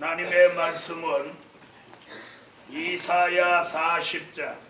하나님의 말씀은 이사야 40장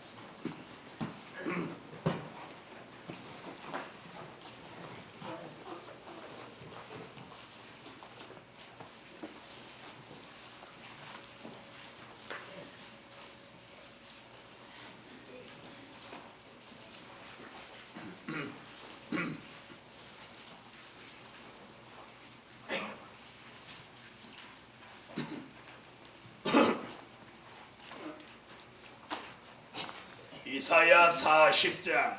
이사야 40장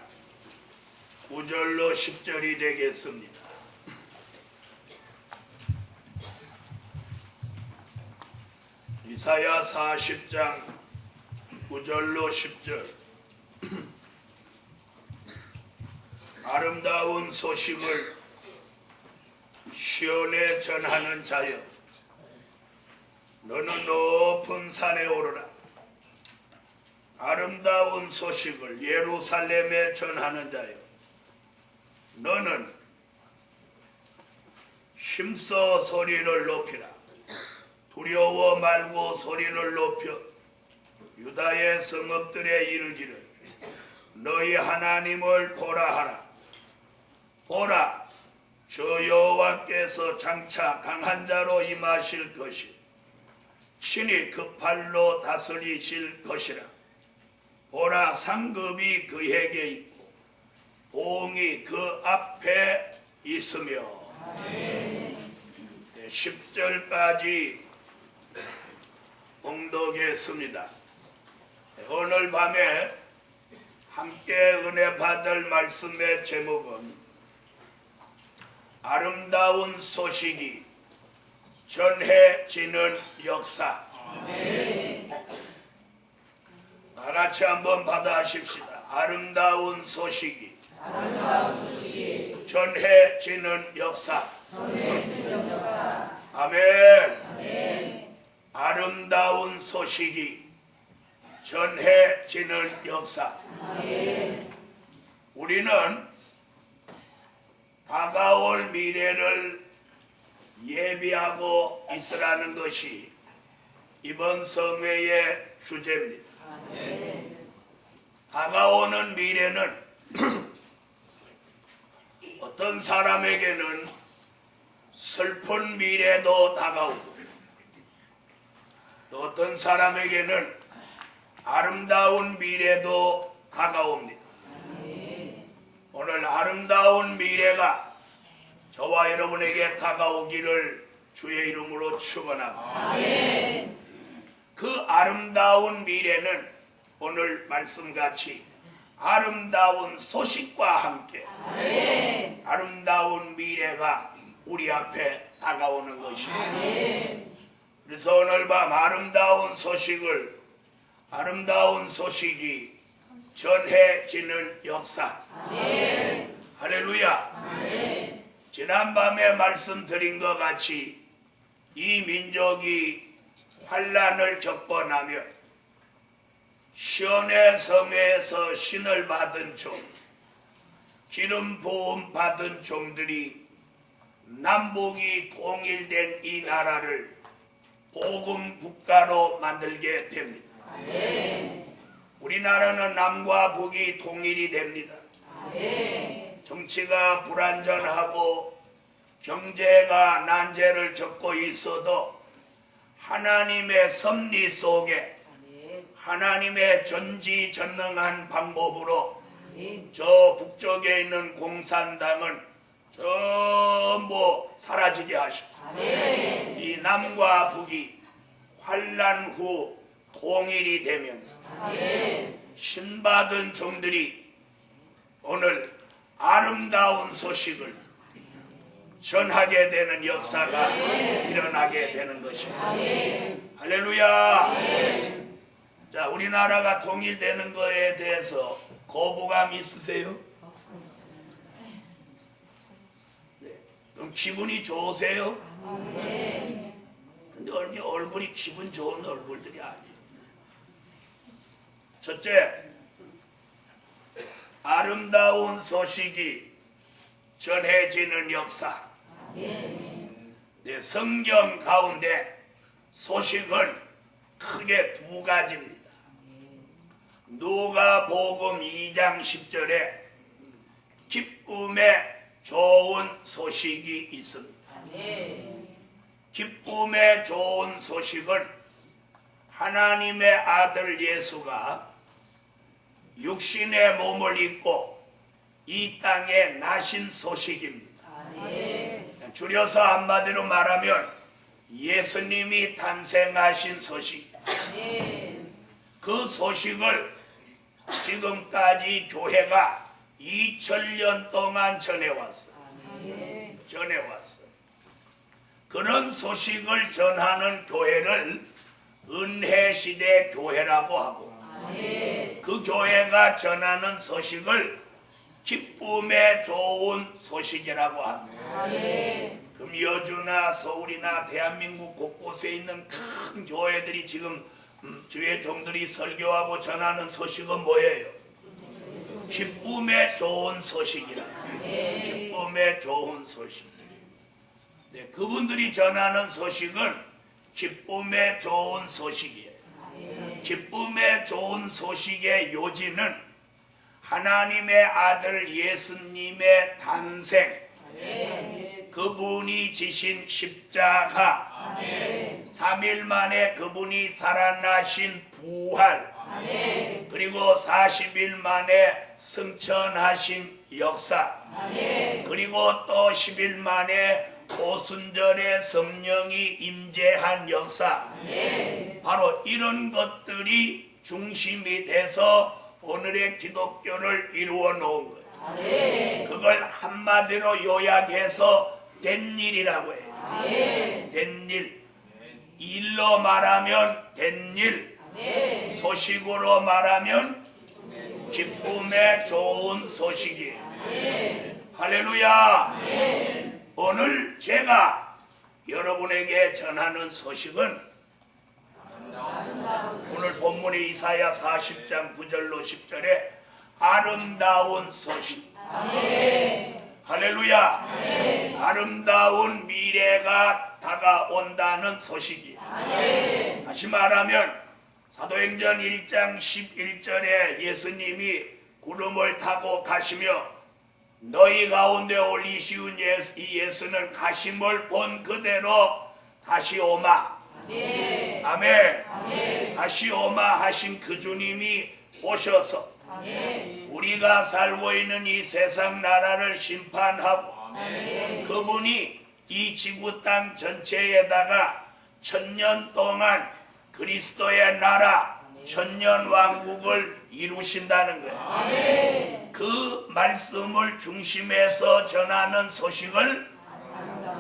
9절로 10절이 되겠습니다. 이사야 40장 9절로 10절. 아름다운 소식을 시온에 전하는 자여, 너는 높은 산에 오르라. 아름다운 소식을 예루살렘에 전하는 자여, 너는 힘써 소리를 높이라. 두려워 말고 소리를 높여 유다의 성읍들에 이르기를, 너희 하나님을 보라 하라. 보라, 저 여호와께서 장차 강한 자로 임하실 것이 친히 그 팔로 다스리실 것이라. 보라, 상급이 그에게 있고 보응이 그 앞에 있으며. 10절까지 봉독했습니다. 오늘 밤에 함께 은혜 받을 말씀의 제목은 아름다운 소식이 전해지는 역사. 다 같이 한번 받아하십시다. 아름다운 소식이 전해지는 역사. 아멘. 아름다운 소식이 전해지는 역사. 우리는 다가올 미래를 예비하고 있으라는 것이 이번 성회의 주제입니다. 다가오는 미래는 어떤 사람에게는 슬픈 미래도 다가오고, 또 어떤 사람에게는 아름다운 미래도 다가옵니다. 오늘 아름다운 미래가 저와 여러분에게 다가오기를 주의 이름으로 축원합니다. 그 아름다운 미래는 오늘 말씀같이 아름다운 소식과 함께 아름다운 미래가 우리 앞에 다가오는 것입니다. 그래서 오늘 밤 아름다운 소식이 전해지는 역사. 할렐루야. 지난밤에 말씀드린 것 같이 이 민족이 환난을 겪고 나면 시온의 성회에서 신을 받은 종, 기름 부음 받은 종들이 남북이 통일된 이 나라를 복음 국가로 만들게 됩니다. 우리나라는 남과 북이 통일이 됩니다. 정치가 불안전하고 경제가 난제를 겪고 있어도 하나님의 섭리 속에 하나님의 전지전능한 방법으로 저 북쪽에 있는 공산당은 전부 사라지게 하시고 이 남과 북이 환난 후 통일이 되면서 신받은 종들이 오늘 아름다운 소식을 전하게 되는 역사가 일어나게 되는 것입니다. 할렐루야. 자, 우리나라가 통일되는 거에 대해서 거부감 있으세요? 네. 그럼 기분이 좋으세요? 근데 얼굴이 기분 좋은 얼굴들이 아니에요. 첫째, 아름다운 소식이 전해지는 역사. 네, 성경 가운데 소식은 크게 두 가지입니다. 누가복음 2장 10절에 기쁨의 좋은 소식이 있습니다. 기쁨의 좋은 소식은 하나님의 아들 예수가 육신의 몸을 입고 이 땅에 나신 소식입니다. 줄여서 한마디로 말하면 예수님이 탄생하신 소식. 그 소식을 지금까지 교회가 2000년 동안 전해왔어. 그런 소식을 전하는 교회를 은혜시대 교회라고 하고, 그 교회가 전하는 소식을 기쁨의 좋은 소식이라고 합니다. 금여주나 서울이나 대한민국 곳곳에 있는 큰 교회들이 지금 주의 종들이 설교하고 전하는 소식은 뭐예요? 기쁨의 좋은 소식이라. 기쁨의 좋은 소식. 네, 그분들이 전하는 소식은 기쁨의 좋은 소식이에요. 기쁨의 좋은 소식의 요지는 하나님의 아들 예수님의 탄생, 그분이 지신 십자가, 3일 만에 그분이 살아나신 부활, 그리고 40일 만에 승천하신 역사, 그리고 또 10일 만에 오순절에 성령이 임재한 역사, 바로 이런 것들이 중심이 돼서 오늘의 기독교를 이루어 놓은 거예요. 그걸 한마디로 요약해서 된 일이라고 해요. 된 일. 일로 말하면 된 일, 소식으로 말하면 기쁨의 좋은 소식이에요. 할렐루야. 오늘 제가 여러분에게 전하는 소식은 오늘 본문의 이사야 40장 9절로 10절에 아름다운 소식. 할렐루야. 아름다운 미래가 다가온다는 소식이에요. 다시 말하면 사도행전 1장 11절에 예수님이 구름을 타고 가시며 너희 가운데 올리시운 이 예수는 가심을 본 그대로 다시 오마. 아멘. 다시 오마 하신 그 주님이 오셔서 우리가 살고 있는 이 세상 나라를 심판하고 그분이 이 지구 땅 전체에다가 1000년 동안 그리스도의 나라 천년 왕국을 이루신다는 거예요. 그 말씀을 중심에서 전하는 소식을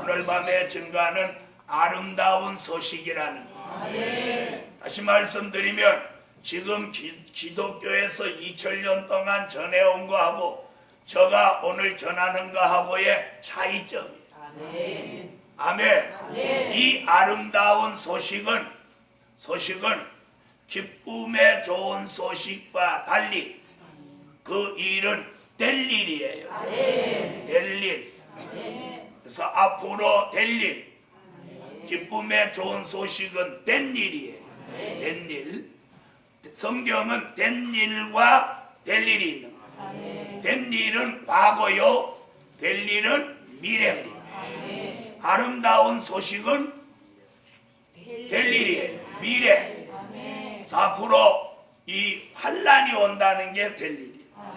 오늘 밤에 증거하는 아름다운 소식이라는 거예요. 다시 말씀드리면 지금 기독교에서 2000년 동안 전해온 거하고 제가 오늘 전하는 거하고의 차이점이에요. 아멘. 이 아름다운 소식은 기쁨의 좋은 소식과 달리 그 일은 될 일이에요. 될 일. 그래서 앞으로 될 일. 기쁨의 좋은 소식은 된 일이에요. 된 일. 성경은 된 일과 될 일이 있는 거예요. 된 일은 과거요. 될 일은 미래입니다. 아름다운 소식은 될 일이에요. 미래. 앞으로 이 환란이 온다는 게 될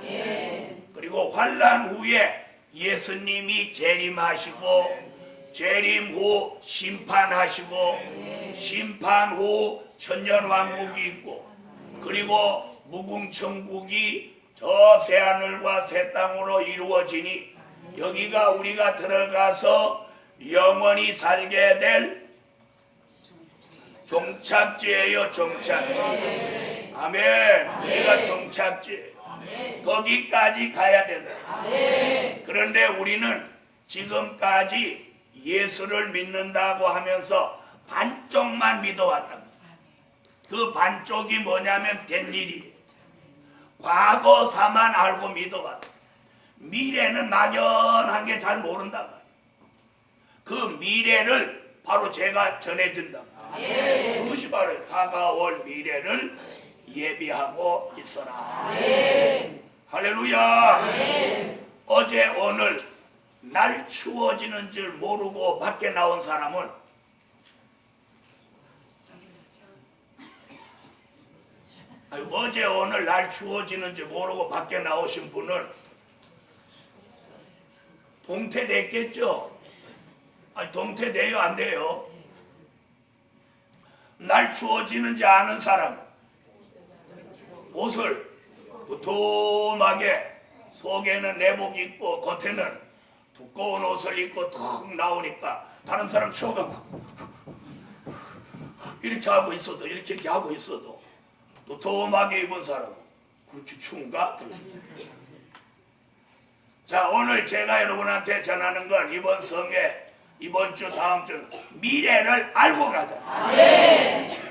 일이에요. 그리고 환란 후에 예수님이 재림하시고 재림 후 심판하시고 심판 후 천년왕국이 있고 그리고 무궁천국이 저 새하늘과 새 땅으로 이루어지니 여기가 우리가 들어가서 영원히 살게 될 종착지예요. 종착지. 아멘. 우리가 종착지. 거기까지 가야 된다. 그런데 우리는 지금까지 예수를 믿는다고 하면서 반쪽만 믿어왔다. 그 반쪽이 뭐냐면 된 일이 과거사만 알고 믿어왔다. 미래는 막연한 게 잘 모른다. 그 미래를 바로 제가 전해준다. 그것이 바로 다가올 미래를 예비하고 있어라. 할렐루야. 어제 오늘 날 추워지는 줄 모르고 밖에 나온 사람은 어제 오늘 날 추워지는 줄 모르고 밖에 나오신 분은 동태됐겠죠? 아니 동태돼요 안 돼요? 날 추워지는지 아는 사람 옷을 두툼하게 속에는 내복 입고 겉에는 두꺼운 옷을 입고 턱 나오니까 다른 사람 추워가고 이렇게 하고 있어도 이렇게 하고 있어도 두툼하게 입은 사람 그렇게 추운가? 자, 오늘 제가 여러분한테 전하는 건 이번 성회 이번 주 다음 주 미래를 알고 가자.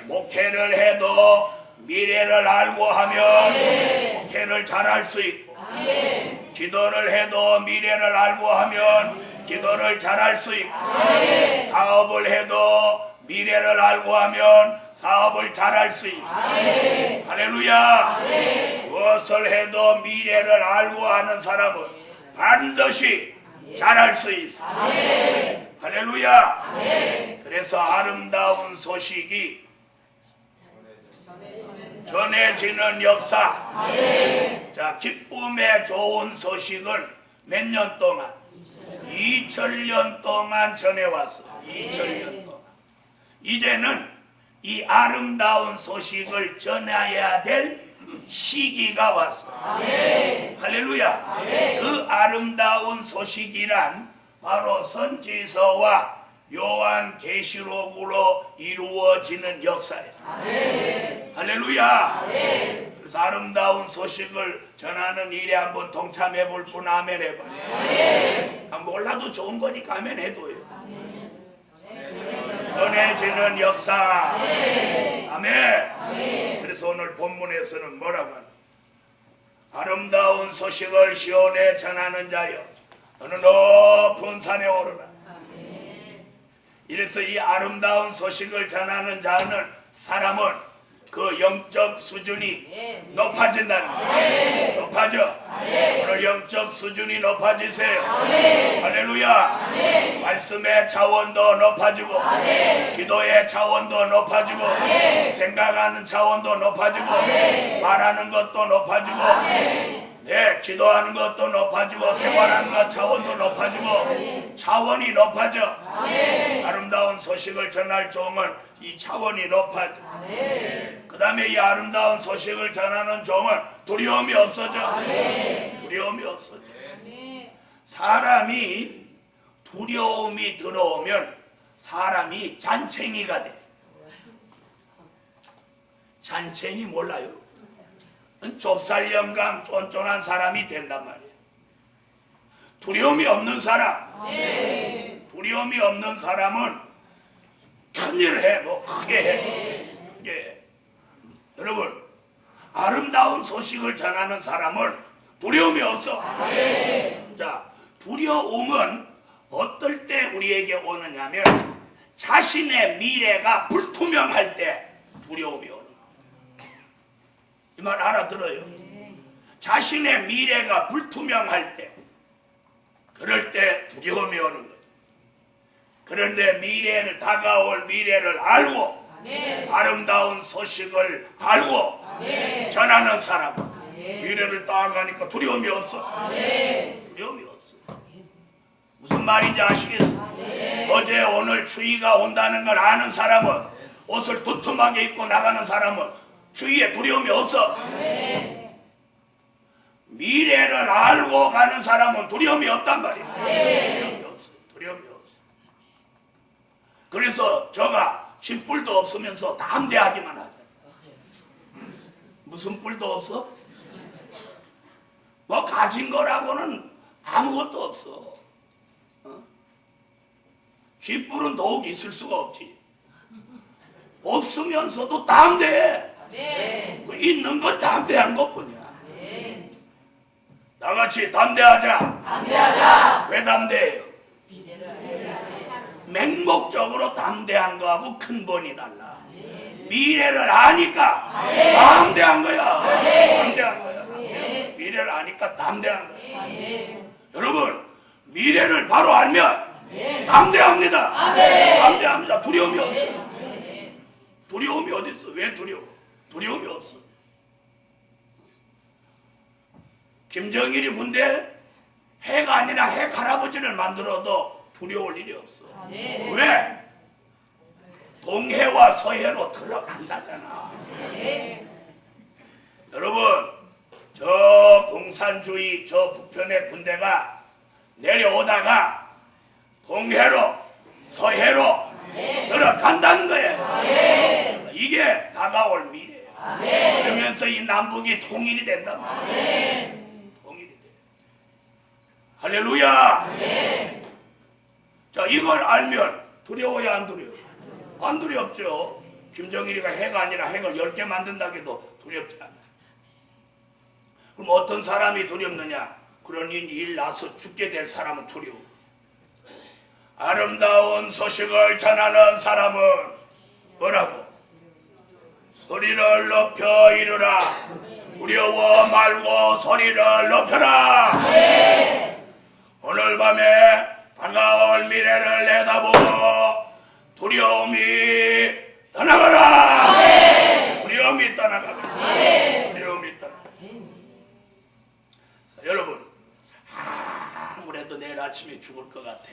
목회를 해도 미래를 알고 하면 목회를 잘할 수 있고 기도를 해도 미래를 알고 하면 기도를 잘할 수 있고 사업을 해도 미래를 알고 하면 사업을 잘할 수 있어. 할렐루야. 무엇을 해도 미래를 알고 하는 사람은 반드시 잘할 수 있어. 할렐루야. 그래서 아름다운 소식이 전해지는 역사. 자, 기쁨의 좋은 소식은 몇 년 동안? 2000년 동안 전해왔어. 2000년 동안. 이제는 이 아름다운 소식을 전해야 될 시기가 왔어. 할렐루야. 그 아름다운 소식이란 바로 선지서와 요한 계시록으로 이루어지는 역사예요. 할렐루야. 그래서 아름다운 소식을 전하는 일에 한번 동참해 볼 분 아멘 해봐요. 몰라도 좋은 거니까 아멘 해도요. 전해지는 역사. 아멘. 그래서 오늘 본문에서는 뭐라고 하나? 아름다운 소식을 시온에 전하는 자여 너는 높은 산에 오르라. 이래서 이 아름다운 소식을 전하는 자는 사람은 그 영적 수준이 높아진다는 거예요. 높아져. 오늘 영적 수준이 높아지세요. 할렐루야. 말씀의 차원도 높아지고 기도의 차원도 높아지고 생각하는 차원도 높아지고 말하는 것도 높아지고 기도하는 것도 높아지고 생활하는 것 차원도 높아지고 차원이 높아져. 아름다운 소식을 전할 종은 이 차원이 높아져. 그 다음에 이 아름다운 소식을 전하는 종은 두려움이 없어져. 두려움이 없어져. 사람이 두려움이 들어오면 사람이 잔챙이가 돼. 잔챙이 몰라요? 좁쌀 영감 쫀쫀한 사람이 된단 말이에요. 두려움이 없는 사람. 두려움이 없는 사람은 큰 일을 해. 뭐 크게 해. 크게 해. 여러분 아름다운 소식을 전하는 사람은 두려움이 없어. 자, 두려움은 어떨 때 우리에게 오느냐면 자신의 미래가 불투명할 때 두려움이 오는 거예요. 이 말 알아들어요? 자신의 미래가 불투명할 때 그럴 때 두려움이 오는 거예요. 그런데 미래를 다가올 미래를 알고 아름다운 소식을 알고 전하는 사람 미래를 딱 가니까 두려움이 없어. 두려움이 없어. 무슨 말인지 아시겠어? 어제 오늘 추위가 온다는 걸 아는 사람은 옷을 두툼하게 입고 나가는 사람은 추위에 두려움이 없어. 미래를 알고 가는 사람은 두려움이 없단 말이야. 두려움이 없어. 두려움이 없어. 그래서 저가 집불도 없으면서 담대하기만 하잖아. 무슨 뿔도 없어? 뭐 가진 거라고는 아무것도 없어. 쥐뿔은 더욱 있을 수가 없지. 없으면서도 담대해. 있는 건 담대한 것뿐이야. 나같이 담대하자. 왜 담대해요? 맹목적으로 담대한 거하고 근본이 달라. 미래를 아니까 담대한 거야. 담대한 거야. 미래를 아니까 담대한 거야. 여러분, 미래를 바로 알면 담대합니다. 담대합니다. 두려움이 없어요. 두려움이 어디 있어? 왜 두려워? 두려움이 없어. 김정일이 군대 핵 아니라 핵 할아버지를 만들어도 두려울 일이 없어. 왜? 동해와 서해로 들어간다잖아. 여러분, 저 공산주의 저 북편의 군대가 내려오다가 동해로 서해로 들어간다는 거예요. 이게 다가올 미래예요. 그러면서 이 남북이 통일이 된단 말이에요. 통일이 돼. 할렐루야. 자, 이걸 알면 두려워야 안 두려워? 안 두렵죠. 김정일이가 핵 아니라 핵을 10개 만든다고 해도 두렵지 않아. 그럼 어떤 사람이 두렵느냐? 그러니 일 나서 죽게 될 사람은 두려워. 아름다운 소식을 전하는 사람은 뭐라고? 소리를 높여 이르라. 두려워 말고 소리를 높여라. 오늘 밤에 다가올 미래를 내다보고 두려움이 떠나가라. 두려움이 떠나가라. 두려움이 떠나가라. 여러분, 아무래도 내일 아침에 죽을 것 같아.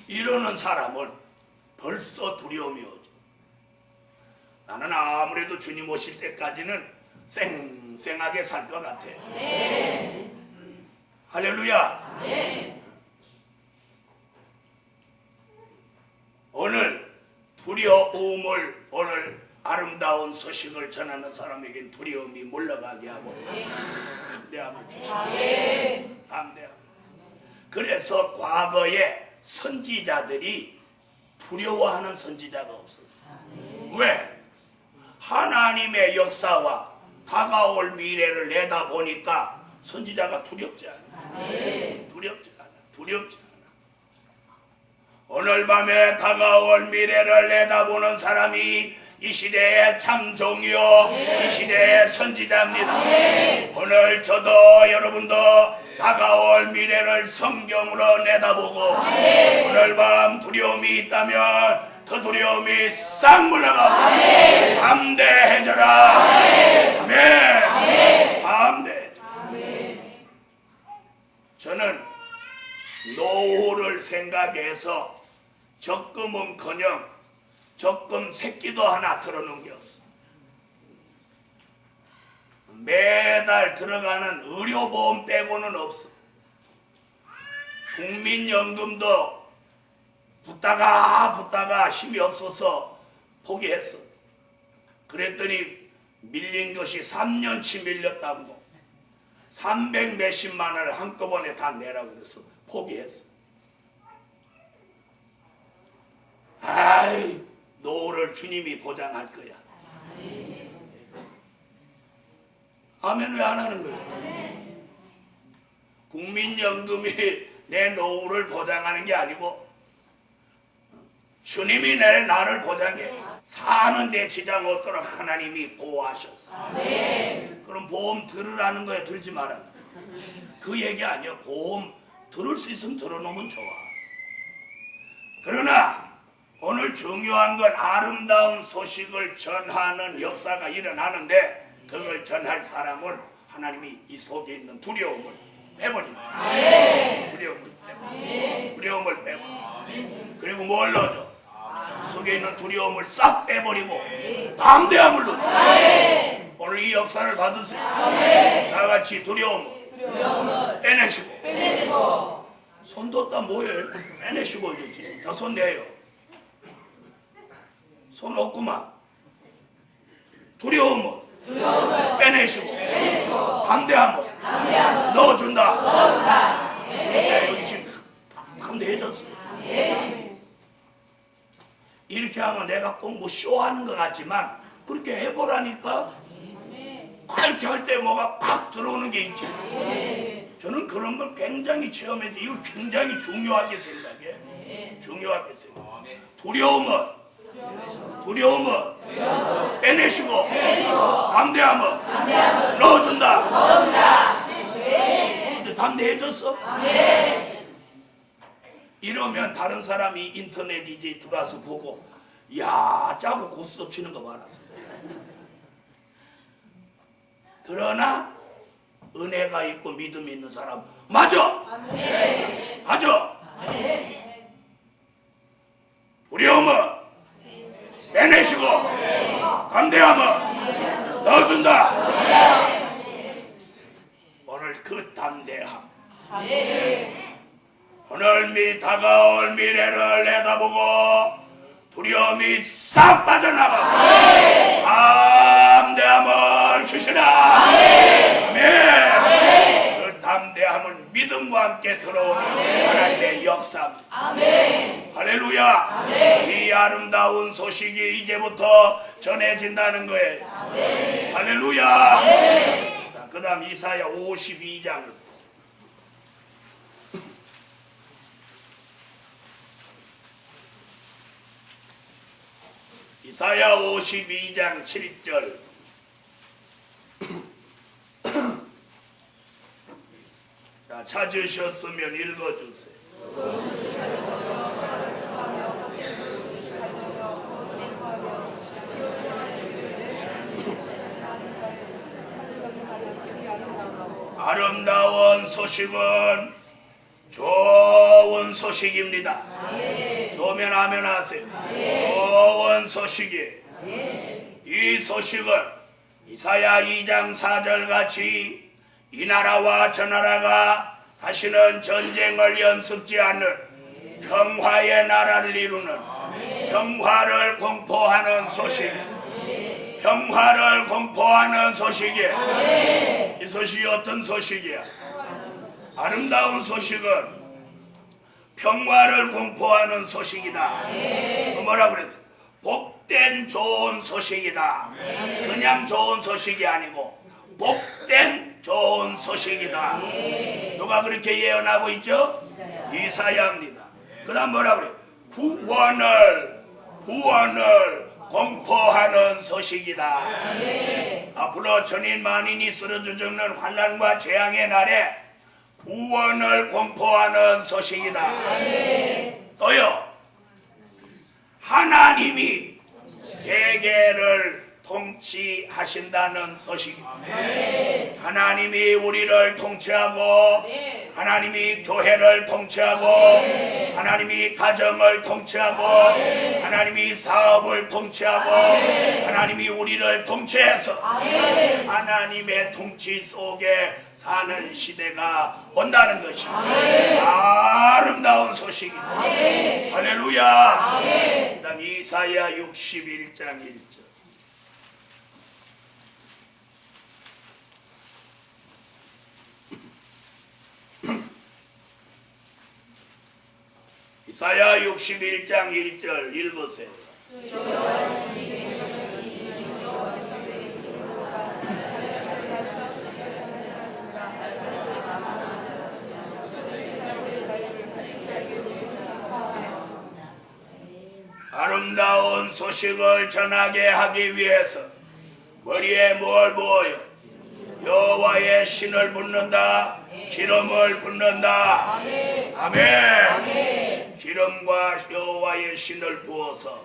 이러는 사람은 벌써 두려움이 오죠. 나는 아무래도 주님 오실 때까지는 쌩쌩하게 살 것 같아. 할렐루야. 오늘 두려움을, 오늘 아름다운 소식을 전하는 사람에겐 두려움이 물러가게 하고 담대함을 주시고 담대함. 그래서 과거에 선지자들이 두려워하는 선지자가 없었어요. 왜? 하나님의 역사와 다가올 미래를 내다보니까 선지자가 두렵지 않아. 두렵지 않아. 두렵지 않아. 오늘 밤에 다가올 미래를 내다보는 사람이 이 시대의 참종이요, 이 시대의 선지자입니다. 오늘 저도 여러분도 다가올 미래를 성경으로 내다보고 오늘 밤 두려움이 있다면 그 두려움이 싹 물러가고 담대해져라. 아멘. 담대해져라. 저는 노후를 생각해서 적금은커녕 적금 새끼도 하나 들어놓은 게 없어. 매달 들어가는 의료보험 빼고는 없어. 국민연금도 붙다가 힘이 없어서 포기했어. 그랬더니 밀린 것이 3년치 밀렸다고 300 몇십만 원을 한꺼번에 다 내라고 그랬어. 포기했어. 아이, 노후를 주님이 보장할 거야. 아멘. 왜 안 하는 거야? 국민연금이 내 노후를 보장하는 게 아니고 주님이 나를 보장해. 사는 데 지장 없도록 하나님이 보호하셨어. 그럼 보험 들으라는 거에 들지 마라. 그 얘기 아니야. 보험 들을 수 있으면 들어놓으면 좋아. 그러나 오늘 중요한 건 아름다운 소식을 전하는 역사가 일어나는데 그걸 전할 사람은 하나님이 이 속에 있는 두려움을 빼버립니다. 두려움을 빼버립니다. 두려움을 빼버립니다. 그리고 뭘 넣어줘? 그 속에 있는 두려움을 싹 빼버리고 담대함을 넣어줘. 오늘 이 역사를 받으세요. 나같이 두려움을 빼내시고 손 뒀다 뭐해? 빼내시고 이러지. 저 손 내요. 손 없구만. 두려움을 빼내시고 담대함을 넣어준다. 여기 지금 담대해졌어. 이렇게 하면 내가 꼭 뭐 쇼하는 것 같지만 그렇게 해보라니까. 그렇게 할 때 뭐가 팍 들어오는 게 있지. 저는 그런 걸 굉장히 체험해서 이걸 굉장히 중요하게 생각해. 중요하겠어요. 두려움은 빼내시고 담대함은 넣어준다. 근데 담대해졌어? 이러면 다른 사람이 인터넷 이제 들어와서 보고 야 짜고 고스톱 치는 거 봐라. 그러나 은혜가 있고 믿음이 있는 사람 맞아. 두려움은 빼내시고 담대함은 넣어준다. 오늘 그 담대함, 오늘 다가올 미래를 내다보고 두려움이 싹 빠져나가고 담대함을 주시라. 아멘. 그 담대함은 믿음과 함께 들어오는 하나님의 역사입니다. 할렐루야. 이 아름다운 소식이 이제부터 전해진다는 거예요. 할렐루야. 그 다음 이사야 52장을 이사야 52장 7절. 자, 찾으셨으면 읽어주세요. 아름다운 소식은 좋은 소식입니다. 좋으면 아멘 하세요. 좋은 소식이. 이 소식은 이사야 2장 4절 같이 이 나라와 저 나라가 다시는 전쟁을 연습지 않는 평화의 나라를 이루는 평화를 공포하는 소식. 평화를 공포하는 소식이에요. 이 소식이 어떤 소식이야? 아름다운 소식은 평화를 공포하는 소식이다. 뭐라 그랬어? 복된 좋은 소식이다. 그냥 좋은 소식이 아니고 복된 좋은 소식이다. 누가 그렇게 예언하고 있죠? 이사야입니다. 그 다음 뭐라 그래? 구원을 공포하는 소식이다. 앞으로 천인 만인이 쓰러져 죽는 환난과 재앙의 날에 구원을 공포하는 소식이다. 또요, 하나님이 세계를 통치하신다는 소식입니다. 하나님이 우리를 통치하고 하나님이 교회를 통치하고 하나님이 가정을 통치하고 하나님이 사업을 통치하고 하나님이 우리를 통치해서 하나님의 통치 속에 사는 시대가 온다는 것이 아름다운 소식입니다. 할렐루야. 그 다음 이사야 61장 1절. 이사야 61장 1절 읽으세요. 아름다운 소식을 전하게 하기 위해서 머리에 뭘 부어요? 여호와의 신을 붓는다. 기름을 붓는다. 아멘. 기름과 여호와의 신을 부어서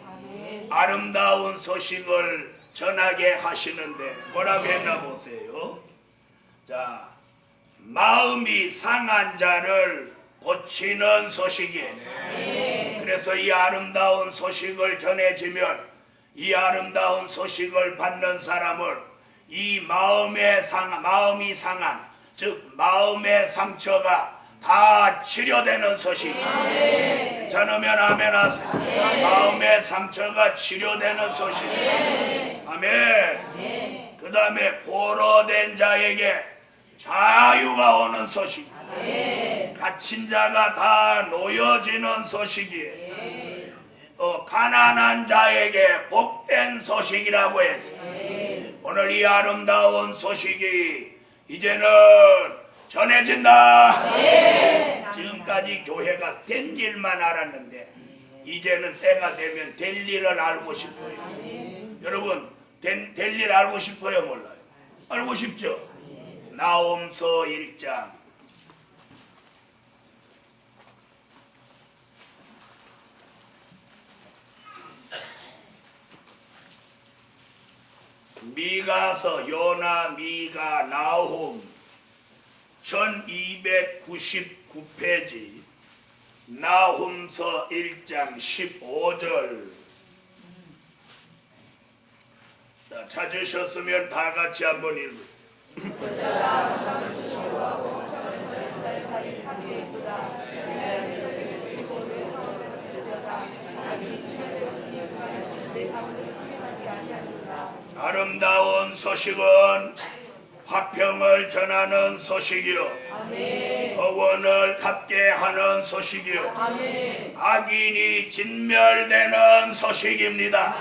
아름다운 소식을 전하게 하시는데 뭐라고 했나 보세요. 자, 마음이 상한 자를 고치는 소식이에요. 그래서 이 아름다운 소식을 전해지면 이 아름다운 소식을 받는 사람을 이 마음이 상한, 즉 마음의 상처가 다 치료되는 소식. 괜찮으면 아멘 하세요. 마음의 상처가 치료되는 소식. 아멘. 그 다음에 포로된 자에게 자유가 오는 소식. 갇힌 자가 다 놓여지는 소식이에요. 가난한 자에게 복된 소식이라고 했어요. 오늘 이 아름다운 소식이 이제는 전해진다. 지금까지 교회가 된 일만 알았는데 이제는 때가 되면 될 일을 알고 싶어요. 여러분 될 일 알고 싶어요? 몰라요? 알고 싶죠? 나홈서 1장 미가서 요나 미가 나홈 1299페이지 나홈서 1장 15절. 자, 찾으셨으면 다 같이 한번 읽으세요. 아름다운 소식은 화평을 전하는 소식이요 서원을 갖게 하는 소식이요 악인이 진멸되는 소식입니다.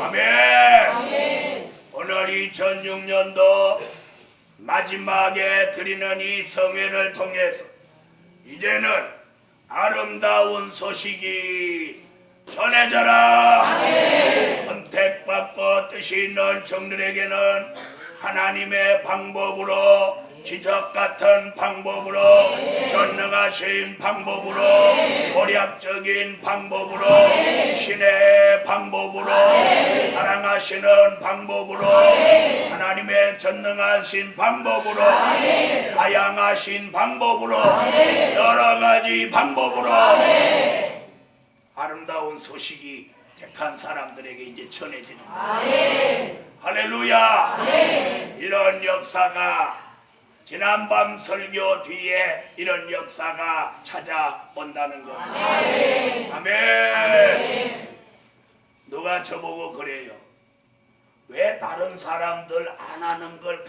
아멘. 오늘 2006년도 마지막에 드리는 이 성회를 통해서 이제는 아름다운 소식이 전해져라. 선택받고 뜻이 있는 종들에게는 하나님의 방법으로 기적 같은 방법으로 전능하신 방법으로 모략적인 방법으로 신의 방법으로 사랑하시는 방법으로 하나님의 전능하신 방법으로 다양하신 방법으로 여러가지 방법으로 아름다운 소식이 택한 사람들에게 이제 전해지는 거예요. 할렐루야. 이런 역사가 지난밤 설교 뒤에 이런 역사가 찾아온다는 겁니다. 아멘. 누가 저보고 그래요. 왜 다른 사람들 안 하는 걸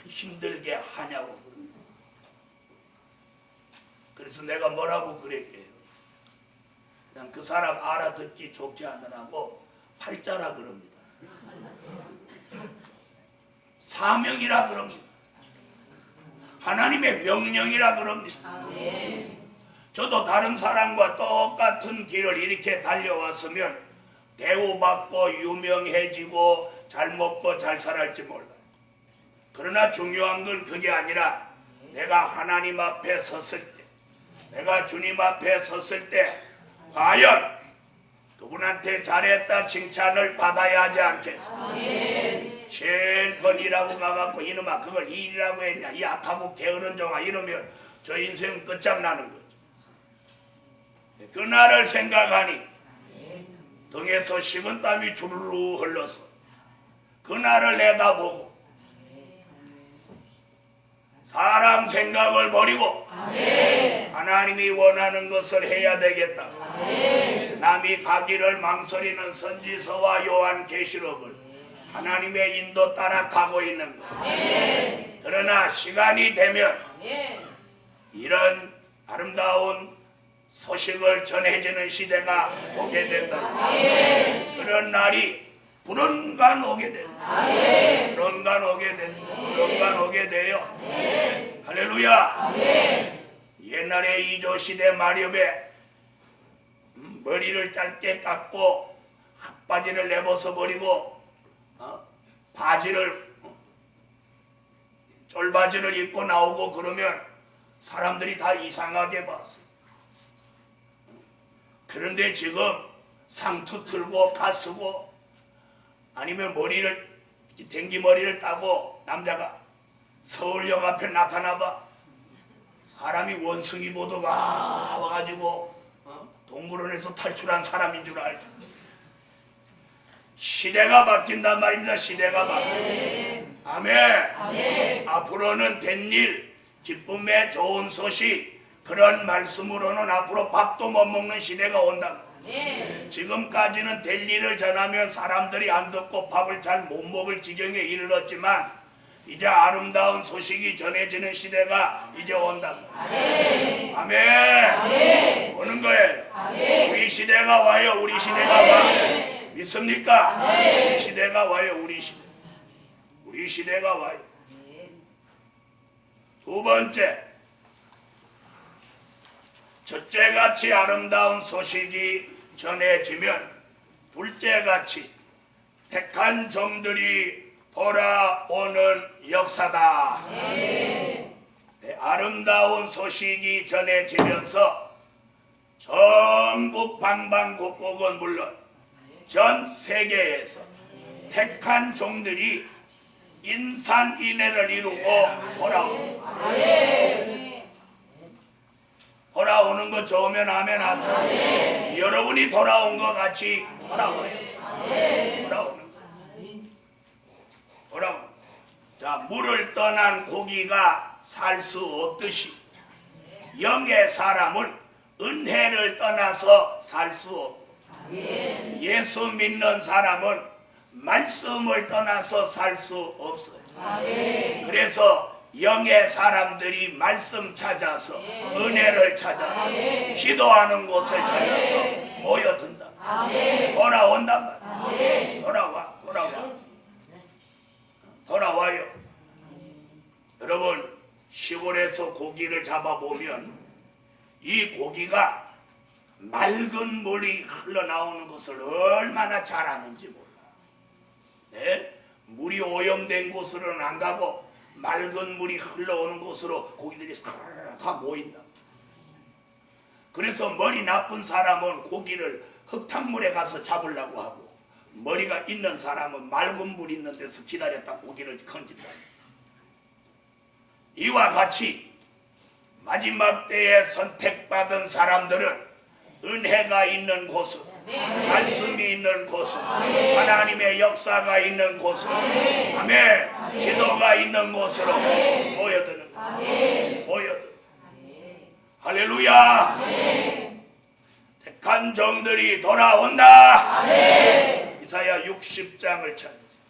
힘들게 하냐고. 그래서 내가 뭐라고 그랬게요. 그냥 그 사람 알아듣기 좋지 않으라고 팔자라 그럽니다. 사명이라 그럽니다. 하나님의 명령이라 그럽니다. 저도 다른 사람과 똑같은 길을 이렇게 달려왔으면 대우받고 유명해지고 잘 먹고 잘 살았지 몰라요. 그러나 중요한 건 그게 아니라 내가 하나님 앞에 섰을 때, 내가 주님 앞에 섰을 때 과연 그분한테 잘했다 칭찬을 받아야 하지 않겠어. 실컷이라고 가갖고 이놈아 그걸 일이라고 했냐, 이 악하고 게으른 종아 이러면 저 인생 끝장나는 거죠. 그날을 생각하니 등에서 식은 땀이 주르르 흘러서 그날을 내다보고 사람 생각을 버리고 하나님이 원하는 것을 해야 되겠다. 남이 가기를 망설이는 선지서와 요한계시록을 하나님의 인도 따라 가고 있는 것. 그러나 시간이 되면 이런 아름다운 소식을 전해지는 시대가 오게 된다. 그런 날이 불언간 오게 된다. 불언간 오게 된다. 불언간 오게 돼요. 할렐루야. 옛날에 이조시대 마렵에 머리를 짧게 깎고 핫바지를 내벗어 버리고 바지를 쫄바지를 입고 나오고 그러면 사람들이 다 이상하게 봤어. 그런데 지금 상투 틀고 가쓰고 아니면 머리를 댕기머리를 따고 남자가 서울역 앞에 나타나봐. 사람이 원숭이 보도가 와가지고 동물원에서 탈출한 사람인 줄 알죠. 시대가 바뀐단 말입니다. 시대가 바뀐다. 아멘. 앞으로는 된 일, 기쁨의 좋은 소식, 그런 말씀으로는 앞으로 밥도 못 먹는 시대가 온다. 지금까지는 될 일을 전하면 사람들이 안 듣고 밥을 잘 못 먹을 지경에 이르렀지만 이제 아름다운 소식이 전해지는 시대가 이제 온다. 아멘. 오는 거예요. 우리 시대가 와요. 우리 시대가 와요. 믿습니까? 우리 시대가 와요. 우리 시대. 우리 시대가 와요. 두 번째, 첫째같이 아름다운 소식이 전해지면 둘째같이 택한 종들이 돌아오는 역사다. 네, 아름다운 소식이 전해지면서 전국 방방곡곡은 물론 전 세계에서 택한 종들이 인산인해를 이루고 돌아오는 거 좋으면 아멘 하세요. 여러분이 돌아온 것 같이 돌아오는 자, 물을 떠난 고기가 살 수 없듯이 영의 사람은 은혜를 떠나서 살 수 없고 예수 믿는 사람은 말씀을 떠나서 살 수 없어요. 그래서 영의 사람들이 말씀 찾아서 은혜를 찾아서 기도하는 곳을 찾아서 모여든다. 돌아온단 말이야. 돌아와요. 여러분, 시골에서 고기를 잡아보면 이 고기가 맑은 물이 흘러나오는 것을 얼마나 잘 아는지 몰라. 네? 물이 오염된 곳으로는 안 가고 맑은 물이 흘러오는 곳으로 고기들이 다 모인다. 그래서 머리 나쁜 사람은 고기를 흙탕물에 가서 잡으려고 하고, 머리가 있는 사람은 맑은 물 있는 데서 기다렸다 고기를 건진다. 이와 같이 마지막 때에 선택받은 사람들은 은혜가 있는 곳으로, 말씀이 있는 곳으로, 하나님의 역사가 있는 곳으로, 아멘, 기도가 있는 곳으로 모여드는 거예요. 할렐루야. 택한 종들이 돌아온다. 이사야 60장을 찾으세요.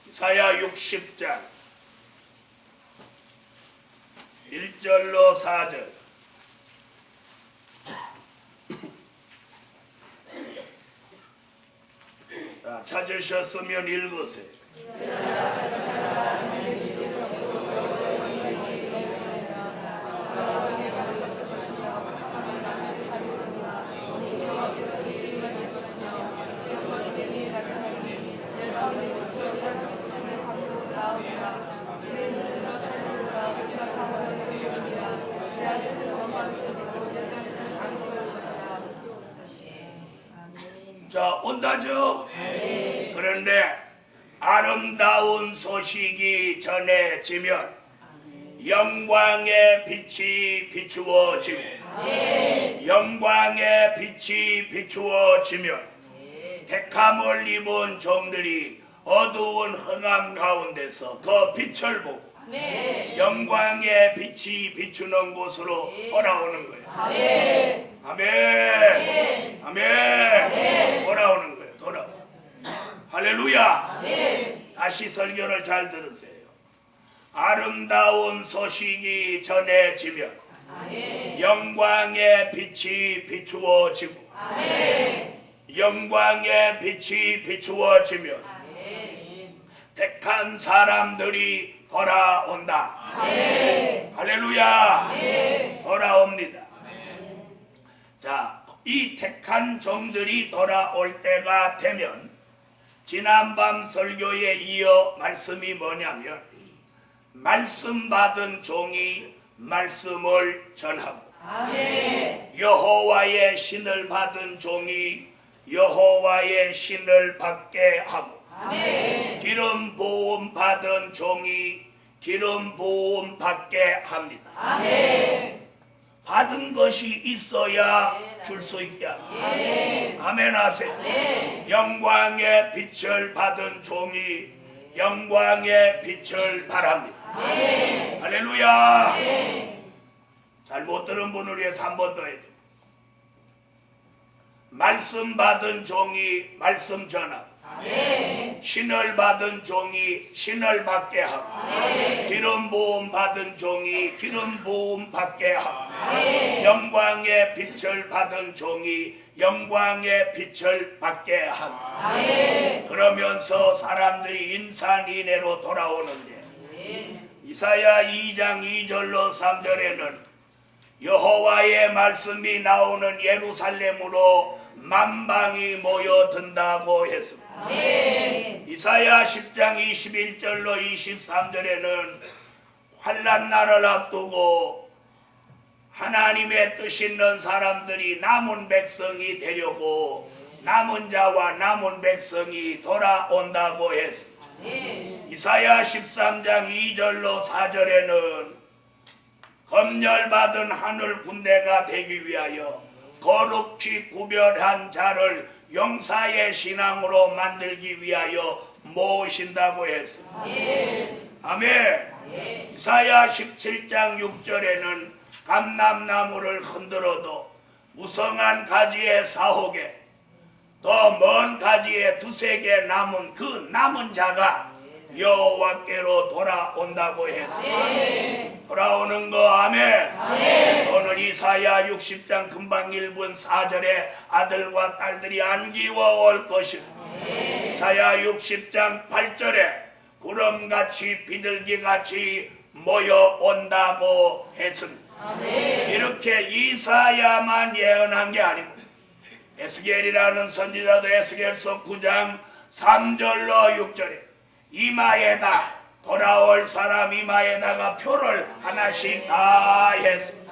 이사야 60장 1절로 4절. 자, 찾으셨으면 읽으세요. 자, 온다죠? 그런데 아름다운 소식이 전해지면 영광의 빛이 비추어지고, 영광의 빛이 비추어지면 택함을 입은 종들이 어두운 흑암 가운데서 그 빛을 보고 영광의 빛이 비추는 곳으로 돌아오는 거예요. 아멘. 돌아오는 거예요. 할렐루야. 다시 설교를 잘 들으세요. 아름다운 소식이 전해지면 영광의 빛이 비추어지고, 영광의 빛이 비추어지면 택한 사람들이 돌아온다. 할렐루야. 돌아옵니다. 자, 이 택한 종들이 돌아올 때가 되면 지난밤 설교에 이어 말씀이 뭐냐면, 말씀 받은 종이 말씀을 전하고, 여호와의 신을 받은 종이 여호와의 신을 받게 하고, 기름 부음 받은 종이 기름 부음 받게 합니다. 받은 것이 있어야 줄 수 있게 합니다. 아멘 하세요. 영광의 빛을 받은 종이 영광의 빛을 바랍니다. 할렐루야. 잘못 들은 분을 위해서 한 번 더 해줘. 말씀 받은 종이 말씀 전하고, 신을 받은 종이 신을 받게 하고, 기름 부음 받은 종이 기름 부음 받게 하고, 영광의 빛을 받은 종이 영광의 빛을 받게 하고 그러면서 사람들이 인산인해로 돌아오는데 이사야 2장 2절로 3절에는 여호와의 말씀이 나오는 예루살렘으로 만방이 모여든다고 했습니다. 이사야 10장 21절로 23절에는 환난 날을 앞두고 하나님의 뜻 있는 사람들이 남은 백성이 되려고 남은 자와 남은 백성이 돌아온다고 했습니다. 이사야 13장 2절로 4절에는 검열받은 하늘 군대가 되기 위하여 거룩히 구별한 자를 용사의 신앙으로 만들기 위하여 모으신다고 했습니다. 아멘. 이사야 17장 6절에는 감람나무를 흔들어도 무성한 가지에 4-5개 또 먼 가지에 2-3개 남은 그 남은 자가 여호와께로 돌아온다고 했습니다. 돌아오는 거 아멘. 오늘 이사야 60장 금방 읽은 4절에 아들과 딸들이 안기워 올 것입니다. 이사야 60장 8절에 구름같이 비둘기같이 모여온다고 했습니다. 이렇게 이사야만 예언한 게 아니고 에스겔이라는 선지자도 에스겔서 9장 3절로 6절에 이마에다 돌아올 사람 이마에다가 표를 하나씩 다 했습니다.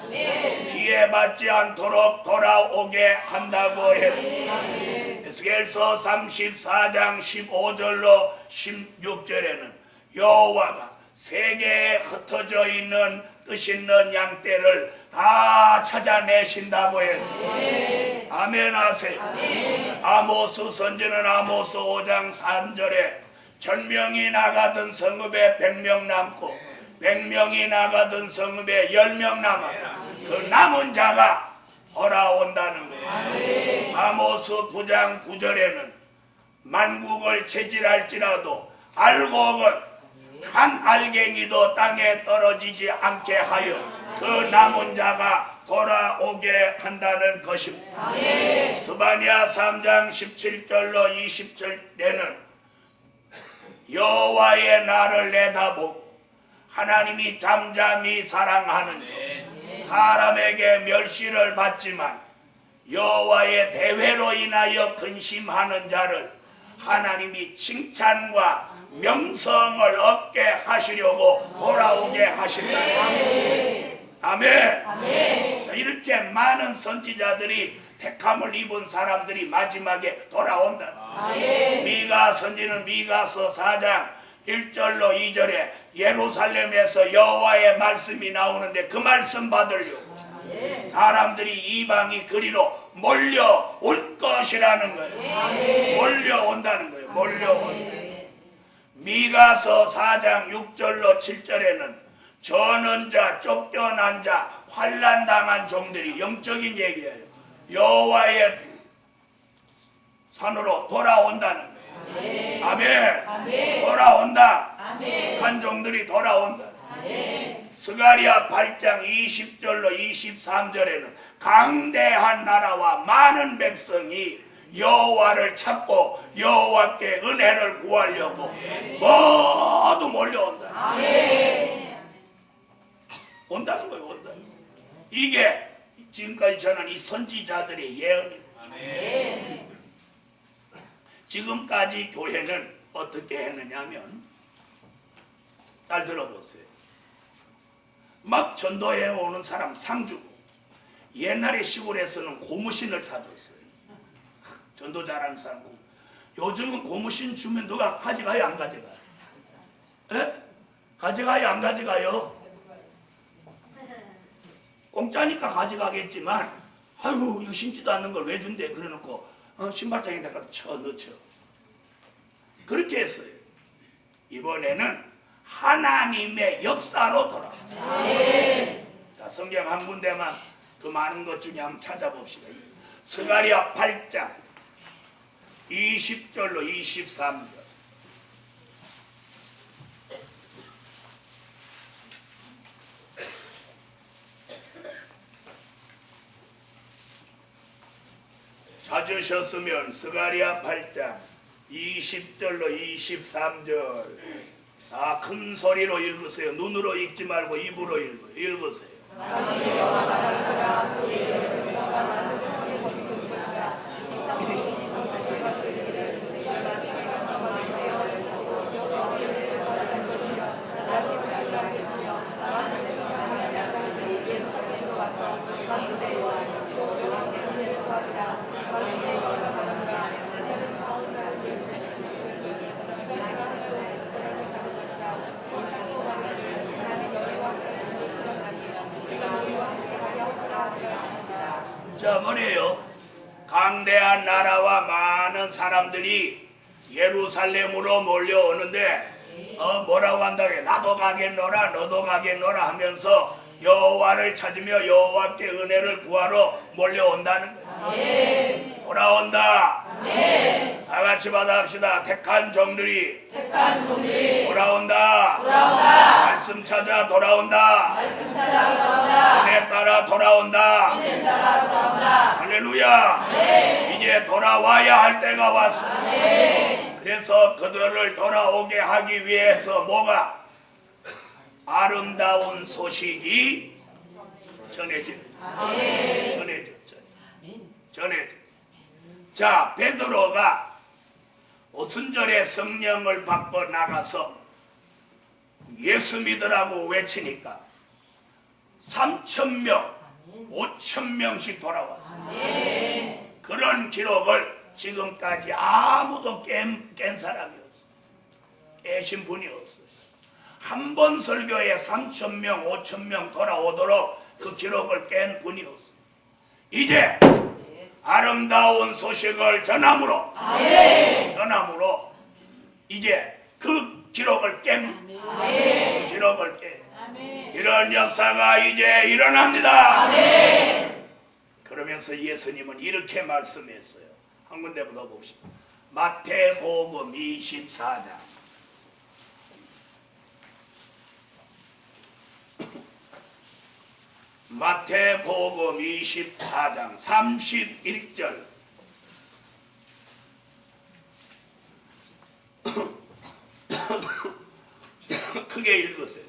피해받지 않도록 돌아오게 한다고 했습니다. 에스겔서 34장 15절로 16절에는 여호와가 세계에 흩어져 있는 뜻 있는 양떼를 다 찾아내신다고 했습니다. 아멘 하세요. 아모스 선지는 아모스 5장 3절에 1000명이 나가던 성읍에 100명 남고 100명이 나가던 성읍에 10명 남았다. 그 남은 자가 돌아온다는 거예요. 아모스 9장 9절에는 만국을 체질할지라도 알곡은 한 알갱이도 땅에 떨어지지 않게 하여 그 남은 자가 돌아오게 한다는 것입니다. 스바냐 3장 17절로 20절에는 여호와의 날을 내다보고 하나님이 잠잠히 사랑하는 자 사람에게 멸시를 받지만 여호와의 대회로 인하여 근심하는 자를 하나님이 칭찬과 명성을 얻게 하시려고 돌아오게 하신다. 아멘. 이렇게 많은 선지자들이 택함을 입은 사람들이 마지막에 돌아온다. 미가 선지는 미가서 4장 1절로 2절에 예루살렘에서 여호와의 말씀이 나오는데 그 말씀 받으려고 사람들이 이방이 그리로 몰려올 것이라는 거예요. 몰려온다는 거예요. 몰려온다. 미가서 4장 6절로 7절에는 저는 자, 쫓겨난 자, 환난당한 종들이 영적인 얘기예요. 여호와의 산으로 돌아온다는 거예요. 아멘. 돌아온다. 한 종들이 돌아온다. 스가랴 8장 20절로 23절에는 강대한 나라와 많은 백성이 여호와를 찾고 여호와께 은혜를 구하려고 모두 몰려온다. 온다는 거예요. 온다. 이게 지금까지 전한 이 선지자들의 예언입니다. 지금까지 교회는 어떻게 했느냐면 잘 들어보세요. 막 전도해 오는 사람 상 주고 옛날에 시골에서는 고무신을 사줬어요. 전도 잘하는 사람. 요즘은 고무신 주면 누가 가져가요? 안 가져가요? 에? 가져가요? 안 가져가요? 공짜니까 가져가겠지만 아유 이거 신지도 않는 걸 왜 준대? 그래놓고 신발장에다가 넣죠. 그렇게 했어요. 이번에는 하나님의 역사로 돌아갑니다. 자, 성경 한 군데만 그 많은 것 중에 한번 찾아봅시다. 스가랴 8장 20절로 23절. 찾으셨으면 스가랴 8장 20절로 23절 다 큰 소리로 읽으세요. 눈으로 읽지 말고 입으로 읽으세요. 자, 뭐래요? 강대한 나라와 많은 사람들이 예루살렘으로 몰려오는데 뭐라고 한다고 나도 가겠노라 너도 가겠노라 하면서 여호와를 찾으며 여호와께 은혜를 구하러 몰려온다는 거예요. 돌아온다. 다 같이 받아합시다. 택한 종들이 돌아온다. 말씀 찾아 돌아온다. 은혜 따라 돌아온다. 할렐루야. 이제 돌아와야 할 때가 왔어. 그래서 그들을 돌아오게 하기 위해서 뭐가? 아름다운 소식이 전해져. 자, 베드로가 오순절에 성령을 받고 나가서 예수 믿으라고 외치니까 3,000명, 5,000명씩 돌아왔어요. 그런 기록을 지금까지 아무도 깬 사람이 없어요. 깨신 분이 없어요. 한 번 설교에 3,000명, 5,000명 돌아오도록 그 기록을 깬 분이 없어요. 이제 아름다운 소식을 전함으로 이제 그 기록을 이런 역사가 이제 일어납니다. 그러면서 예수님은 이렇게 말씀했어요. 한 군데부터 봅시다. 마태복음 24장 마태복음 24장 31절 크게 읽으세요.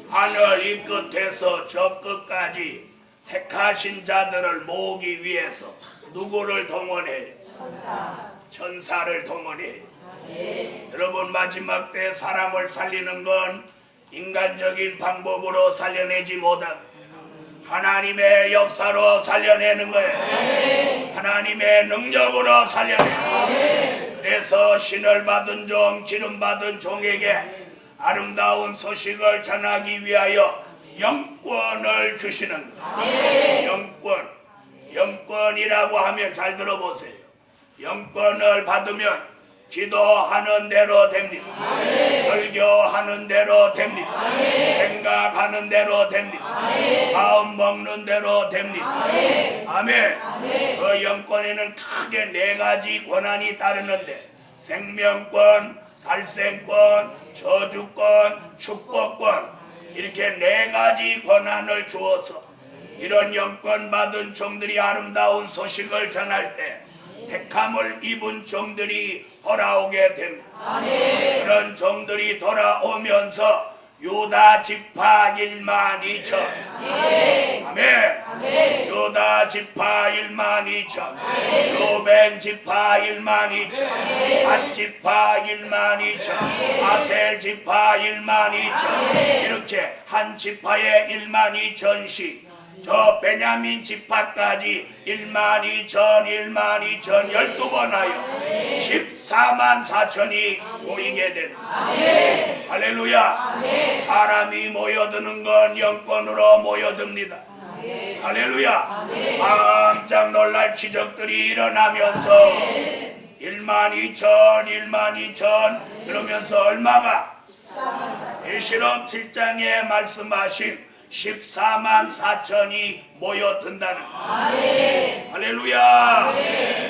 하늘 이 끝에서 저 끝까지 택하신 자들을 모으기 위해서 누구를 동원해? 천사를 동원해. 여러분, 마지막 때 사람을 살리는 건 인간적인 방법으로 살려내지 못하고 하나님의 역사로 살려내는 거예요. 하나님의 능력으로 살려내요. 그래서 신을 받은 종, 기름 받은 종에게 아름다운 소식을 전하기 위하여 영권을 주시는 거예요. 영권이라고 하면 잘 들어보세요. 영권을 받으면 기도하는 대로 됩니다. 설교하는 대로 됩니다. 생각하는 대로 됩니다. 마음 먹는 대로 됩니다. 아멘. 그 영권에는 크게 4가지 권한이 따르는데 생명권, 살생권, 저주권, 축복권 이렇게 4가지 권한을 주어서 이런 영권 받은 종들이 아름다운 소식을 전할 때 택함을 입은 종들이 돌아오게 됩니다. 그런 종들이 돌아오면서 유다 지파 12,000 아멘. 유다 지파 12,000 루벤 지파 12,000 갓 지파 12,000 아셀 지파 12,000 이렇게 한 지파에 12,000씩 저 베냐민 지파까지 12,000 12번 하여 144,000이 모이게 된다. 할렐루야. 사람이 모여드는 건 영권으로 모여듭니다. 할렐루야. 깜짝 놀랄 기적들이 일어나면서 12,000 그러면서 얼마가? 계시록 7장에 말씀하신 144,000이 모여든다는 거예요. 할렐루야.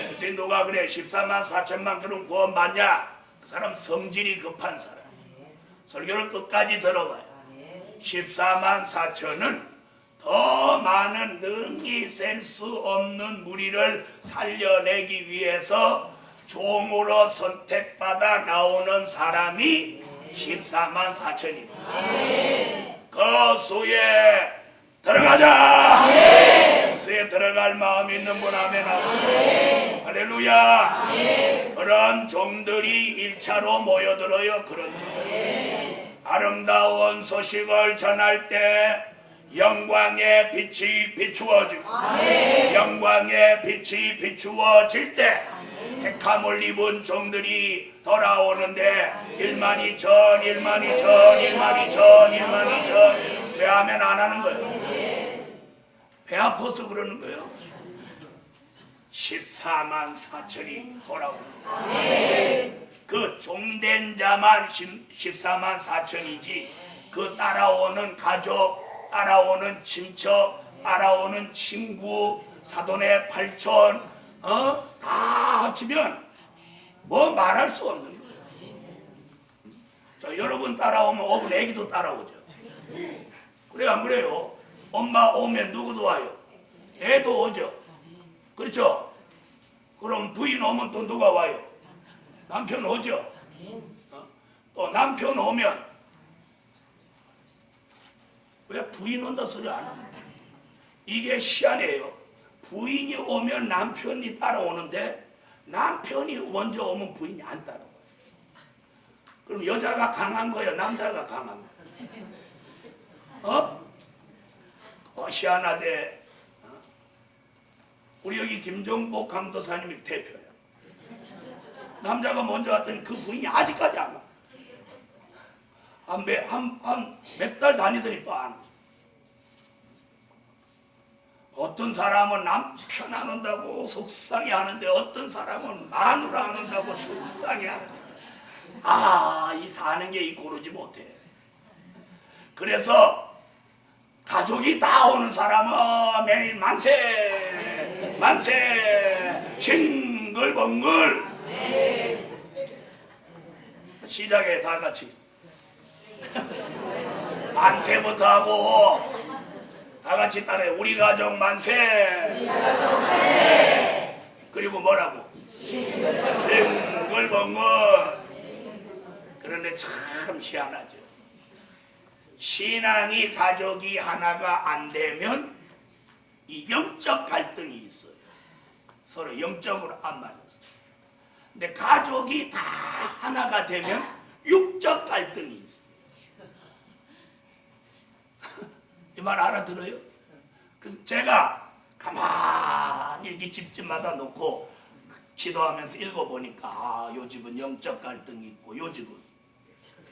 그때 누가 그래 144,000만 그럼 구원 받냐? 그 사람 성질이 급한 사람. 설교를 끝까지 들어봐요. 14만 4천은 더 많은 능히 셀 수 없는 무리를 살려내기 위해서 종으로 선택받아 나오는 사람이 14만 4천이에요. 그 수에 들어가자. 그 수에 들어갈 마음 있는 분 아멘 하세요. 할렐루야. 그런 종들이 1차로 모여들어요. 그런 종. 아름다운 소식을 전할 때 영광의 빛이 비추어지고 영광의 빛이 비추어질 때 택함을 입은 종들이 돌아오는데 1만 2천 1만 2천 1만 2천 1만 2천 왜 하면 안 하는 거예요? 배 아파서 그러는 거예요. 14만 4천이 돌아오는 거예요. 그 종된 자만 14만 4천이지 그 따라오는 가족, 따라오는 친척, 따라오는 친구, 사돈의 8천 다 합치면 뭐 말할 수 없는 거예요. 자, 여러분 따라오면 오분 애기도 따라오죠. 그래요 안 그래요? 엄마 오면 누구도 와요? 애도 오죠. 그렇죠? 그럼 부인 오면 또 누가 와요? 남편 오죠. 또 남편 오면 왜 부인 온다 소리 안 합니까? 이게 희한해요. 부인이 오면 남편이 따라오는데 남편이 먼저 오면 부인이 안 따라와요. 그럼 여자가 강한 거예요? 남자가 강한 거예요? 희한하대. 우리 여기 김정복 강도사님이 대표예요. 남자가 먼저 왔더니 그 부인이 아직까지 안 와. 몇 달 다니더니 또 안 와. 어떤 사람은 남편 안 온다고 속상해 하는데 어떤 사람은 마누라 안 온다고 속상해 하는 사람. 이 사는 게 이 고르지 못해. 그래서 가족이 다 오는 사람은 매일 만세 만세 싱글벙글 시작해 다 같이 만세부터 하고 다 같이 따라해. 우리 가족 만세. 그리고 뭐라고? 싱글벙글. 그런데 참 희한하죠. 신앙이 가족이 하나가 안 되면 이 영적 갈등이 있어요. 서로 영적으로 안 맞아서. 근데 가족이 다 하나가 되면 육적 갈등이 있어요. 이 말 알아들어요? 그래서 제가 가만히 이렇게 집집마다 놓고 기도하면서 읽어보니까 요 집은 영적 갈등이 있고 요 집은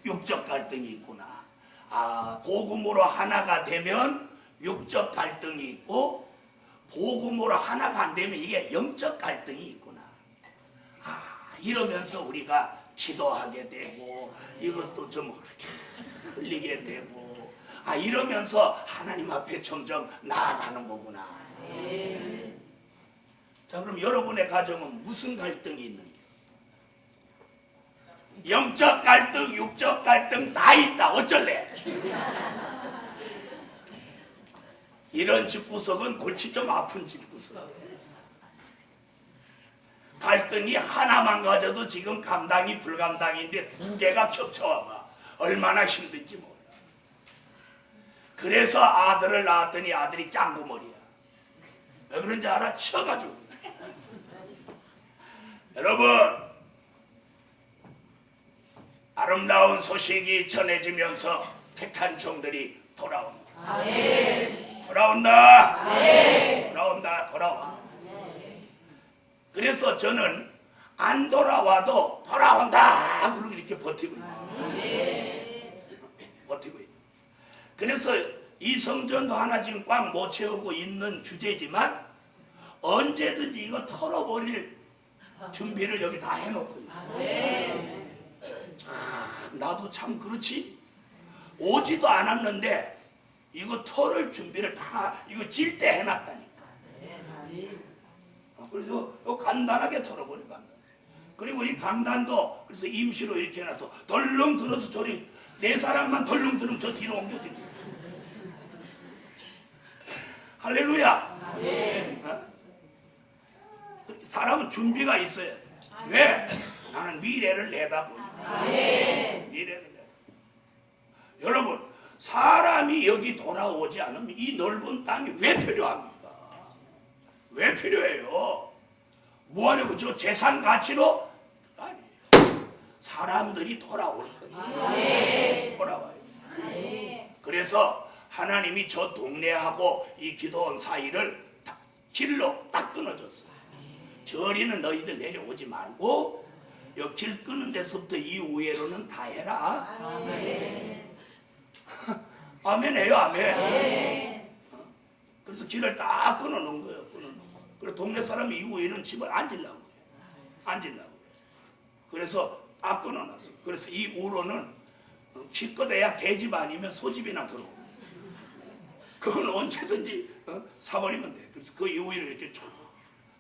육적 갈등이 있구나. 복음으로 하나가 되면 육적 갈등이 있고 복음으로 하나가 안 되면 이게 영적 갈등이 있구나. 이러면서 우리가 기도하게 되고 이것도 좀 그렇게 흘리게 되고 이러면서 하나님 앞에 점점 나아가는 거구나. 자, 그럼 여러분의 가정은 무슨 갈등이 있는지? 영적 갈등, 육적 갈등 다 있다. 어쩔래? 이런 집구석은 골치 좀 아픈 집구석. 갈등이 하나만 가져도 지금 감당이 불감당인데 두 개가 겹쳐와봐. 얼마나 힘든지 몰라. 그래서 아들을 낳았더니 아들이 짱구머리야. 왜 그런지 알아? 쳐가지고. 여러분, 아름다운 소식이 전해지면서 택한 종들이 돌아온다. 돌아온다. 돌아온다. 돌아와. 그래서 저는 안 돌아와도 돌아온다. 그러고 이렇게 버티고 있어요. 버티고 있어요. 그래서 이 성전도 하나 지금 꽉 못 채우고 있는 주제지만 언제든지 이거 털어버릴 준비를 여기 다 해놓고 있어요. 나도 참 그렇지. 오지도 않았는데 이거 털을 준비를 다 이거 질 때 해놨다니까. 그래서 이거 간단하게 털어버려 간단. 그리고 이 강단도 그래서 임시로 이렇게 해놔서 덜렁 들어서 저리 네 사람만 덜렁덜렁 저 뒤로 옮겨지는 거예요. 할렐루야. 어? 사람은 준비가 있어야 돼. 왜? 나는 미래를 내다보니까. 미래를 내다. 여러분, 사람이 여기 돌아오지 않으면 이 넓은 땅이 왜 필요합니까? 왜 필요해요? 뭐하려고? 저 재산 가치로? 아니에요. 사람들이 돌아올 거예요. 돌아와요. 그래서 하나님이 저 동네하고 이 기도원 사이를 길로 딱 끊어줬어요. 저리는 너희들 내려오지 말고 여기 길 끄는 데서부터 이 위에로는 다 해라. 아멘 해요. 아멘. 그래서 길을 딱 끊어놓은 거예요. 그래서 동네 사람이 이 위에는 집을 앉으려고 해요. 앉으려고. 그래서 딱 끊어놨어. 그래서 이 우로는 기껏해야 개집 아니면 소집이나 들어오고. 그건 언제든지 사버리면 돼. 그래서 그 이후에는 이렇게 쭉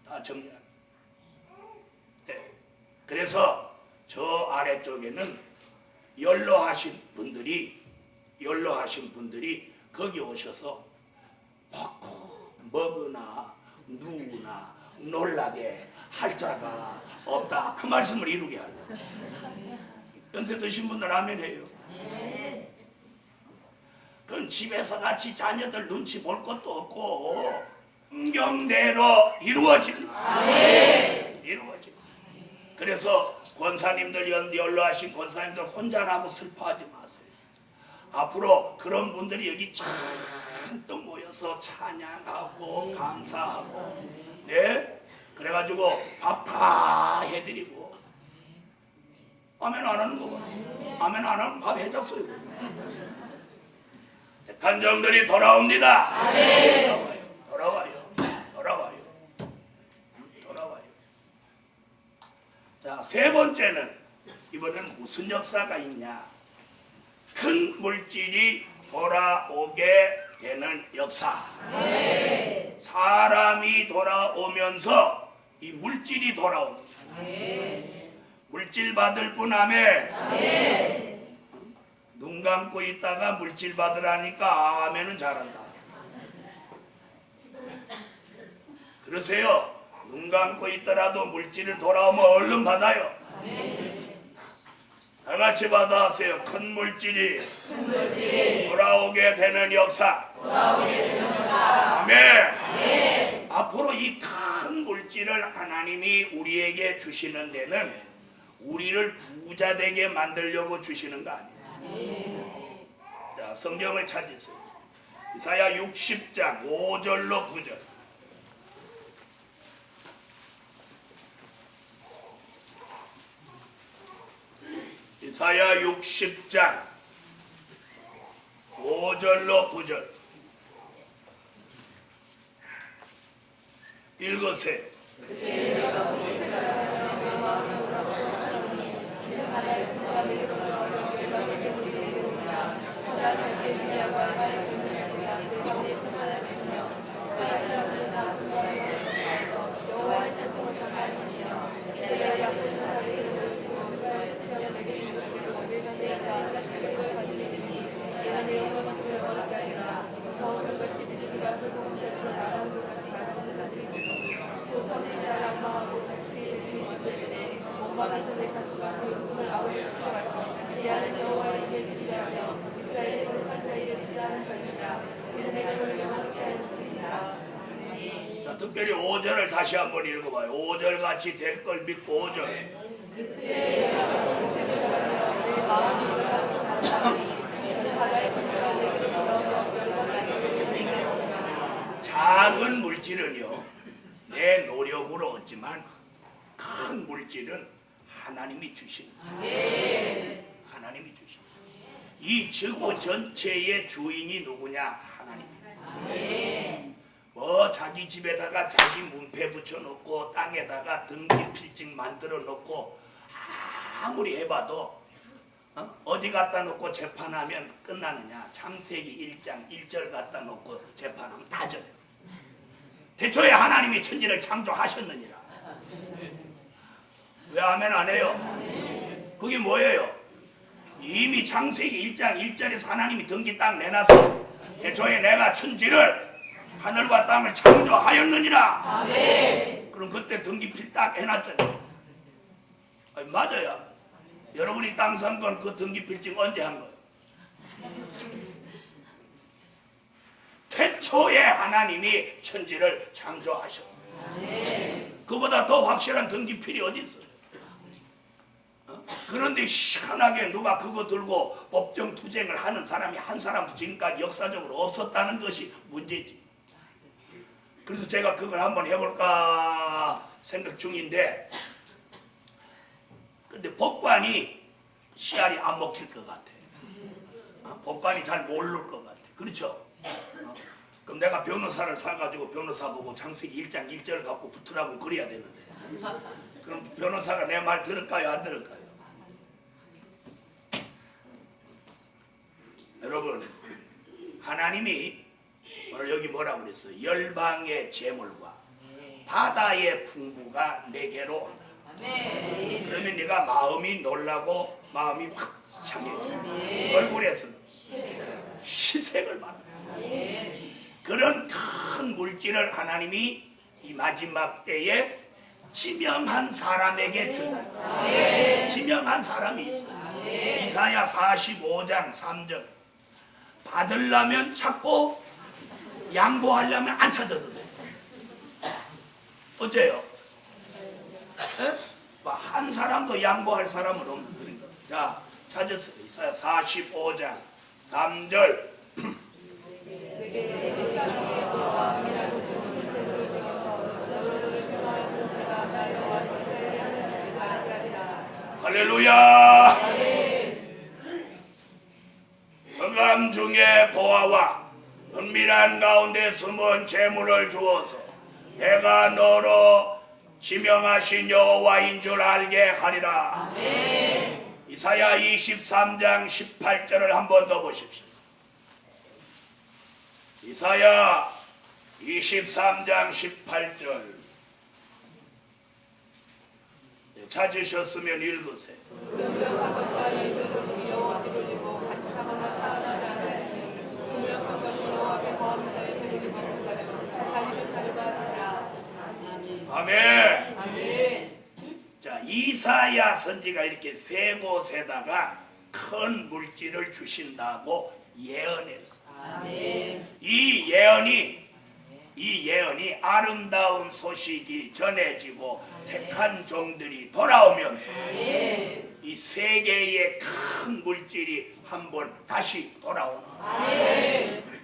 다 정리하는. 네. 그래서 저 아래쪽에는 연로하신 분들이 거기 오셔서 먹으나 누우나 놀라게 할 자가 없다. 그 말씀을 이루게 하려. 연세 드신 분들 아멘 해요. 그건 집에서 같이 자녀들 눈치 볼 것도 없고 성경대로 이루어집니다. 이루어집니다. 그래서 권사님들, 연로하신 권사님들 혼자라고 슬퍼하지 마세요. 앞으로 그런 분들이 여기 잔뜩 모여서 찬양하고 감사하고, 네? 그래가지고 밥 다 해드리고. 아멘 안 하는 거 봐. 아멘 안 하면 밥 해잡어요. 택한 종들이 돌아옵니다. 돌아와요. 자, 세 번째는 이번엔 무슨 역사가 있냐? 큰 물질이 돌아오게 되는 역사. 사람이 돌아오면서 이 물질이 돌아옵니다. 물질 받을 분 아멘. 눈 감고 있다가 물질 받으라니까 아멘은 잘한다. 그러세요. 눈 감고 있더라도 물질을 돌아오면 얼른 받아요. 다 같이 받아하세요. 큰 물질이 돌아오게 되는 역사. 아멘. 앞으로 이 큰 물질을 하나님이 우리에게 주시는 데는 우리를 부자 되게 만들려고 주시는 거 아니에요. 자, 성경을 찾으세요. 이사야 60장 5절로 9절. 이사야 60장 5절로 9절 읽으세요. 자, 특별히 5절을 다시 한번 읽어봐요. 5절 같이 될 걸 믿고 5절. 작은 물질은요, 내 노력으로 얻지만 큰 물질은 하나님이 주십니다. 하나님이 주십니다. 이 지구 전체의 주인이 누구냐? 하나님입니다. 뭐 자기 집에다가 자기 문패 붙여놓고 땅에다가 등기 필증 만들어 놓고 아무리 해봐도 어디 갖다 놓고 재판하면 끝나느냐? 창세기 1장 1절 갖다 놓고 재판하면 다 져요. 대초에 하나님이 천지를 창조하셨느니라. 왜 아멘 안 해요? 그게 뭐예요? 이미 창세기 1장 1절에서 하나님이 등기 딱 내놔서 대초에 내가 천지를 하늘과 땅을 창조하였느니라. 아멘. 그럼 그때 등기필 딱 해놨잖아요. 아니, 맞아요. 여러분이 땅 산 건 그 등기필증 언제 한 거예요? 태초에 하나님이 천지를 창조하셨어요. 그보다 더 확실한 등기필이 어디 있어요? 그런데 희한하게 누가 그거 들고 법정 투쟁을 하는 사람이 한 사람도 지금까지 역사적으로 없었다는 것이 문제지. 그래서 제가 그걸 한번 해볼까 생각 중인데, 근데 법관이 씨알이 안 먹힐 것 같아. 법관이 잘 모를 것 같아. 그렇죠? 그럼 내가 변호사를 사가지고 변호사 보고 창세기 1장 1절을 갖고 붙으라고 그래야 되는데, 그럼 변호사가 내 말 들을까요? 안 들을까요? 여러분, 하나님이 오늘 여기 뭐라고 그랬어요? 열방의 재물과 바다의 풍부가 내게로 온다. 그러면 네가 마음이 놀라고 마음이 확 창해져. 얼굴에서 희색을 받아. 그런 큰 물질을 하나님이 이 마지막 때에 지명한 사람에게 준다. 지명한 사람이 있어요. 이사야 45장 3절. 받으려면 찾고 양보하려면 안 찾아도 돼. 어째요? 한 사람도 양보할 사람은 없는 거예요. 자, 찾았어요. 이사야 45장 3절. 할렐루야. 흑암 중에 보아와 은밀한 가운데 숨은 재물을 주어서 내가 너로 지명하신 여호와인 줄 알게 하리라. 아멘. 이사야 23장 18절을 한 번 더 보십시오. 이사야 23장 18절 찾으셨으면 읽으세요. 아멘. 아멘. 자, 이사야 선지가 이렇게 세 곳에다가 큰 물질을 주신다고 예언했어. 아멘. 이 예언이 아름다운 소식이 전해지고 택한 종들이 돌아오면서 이 세계의 큰 물질이 한번 다시 돌아오는. 아멘.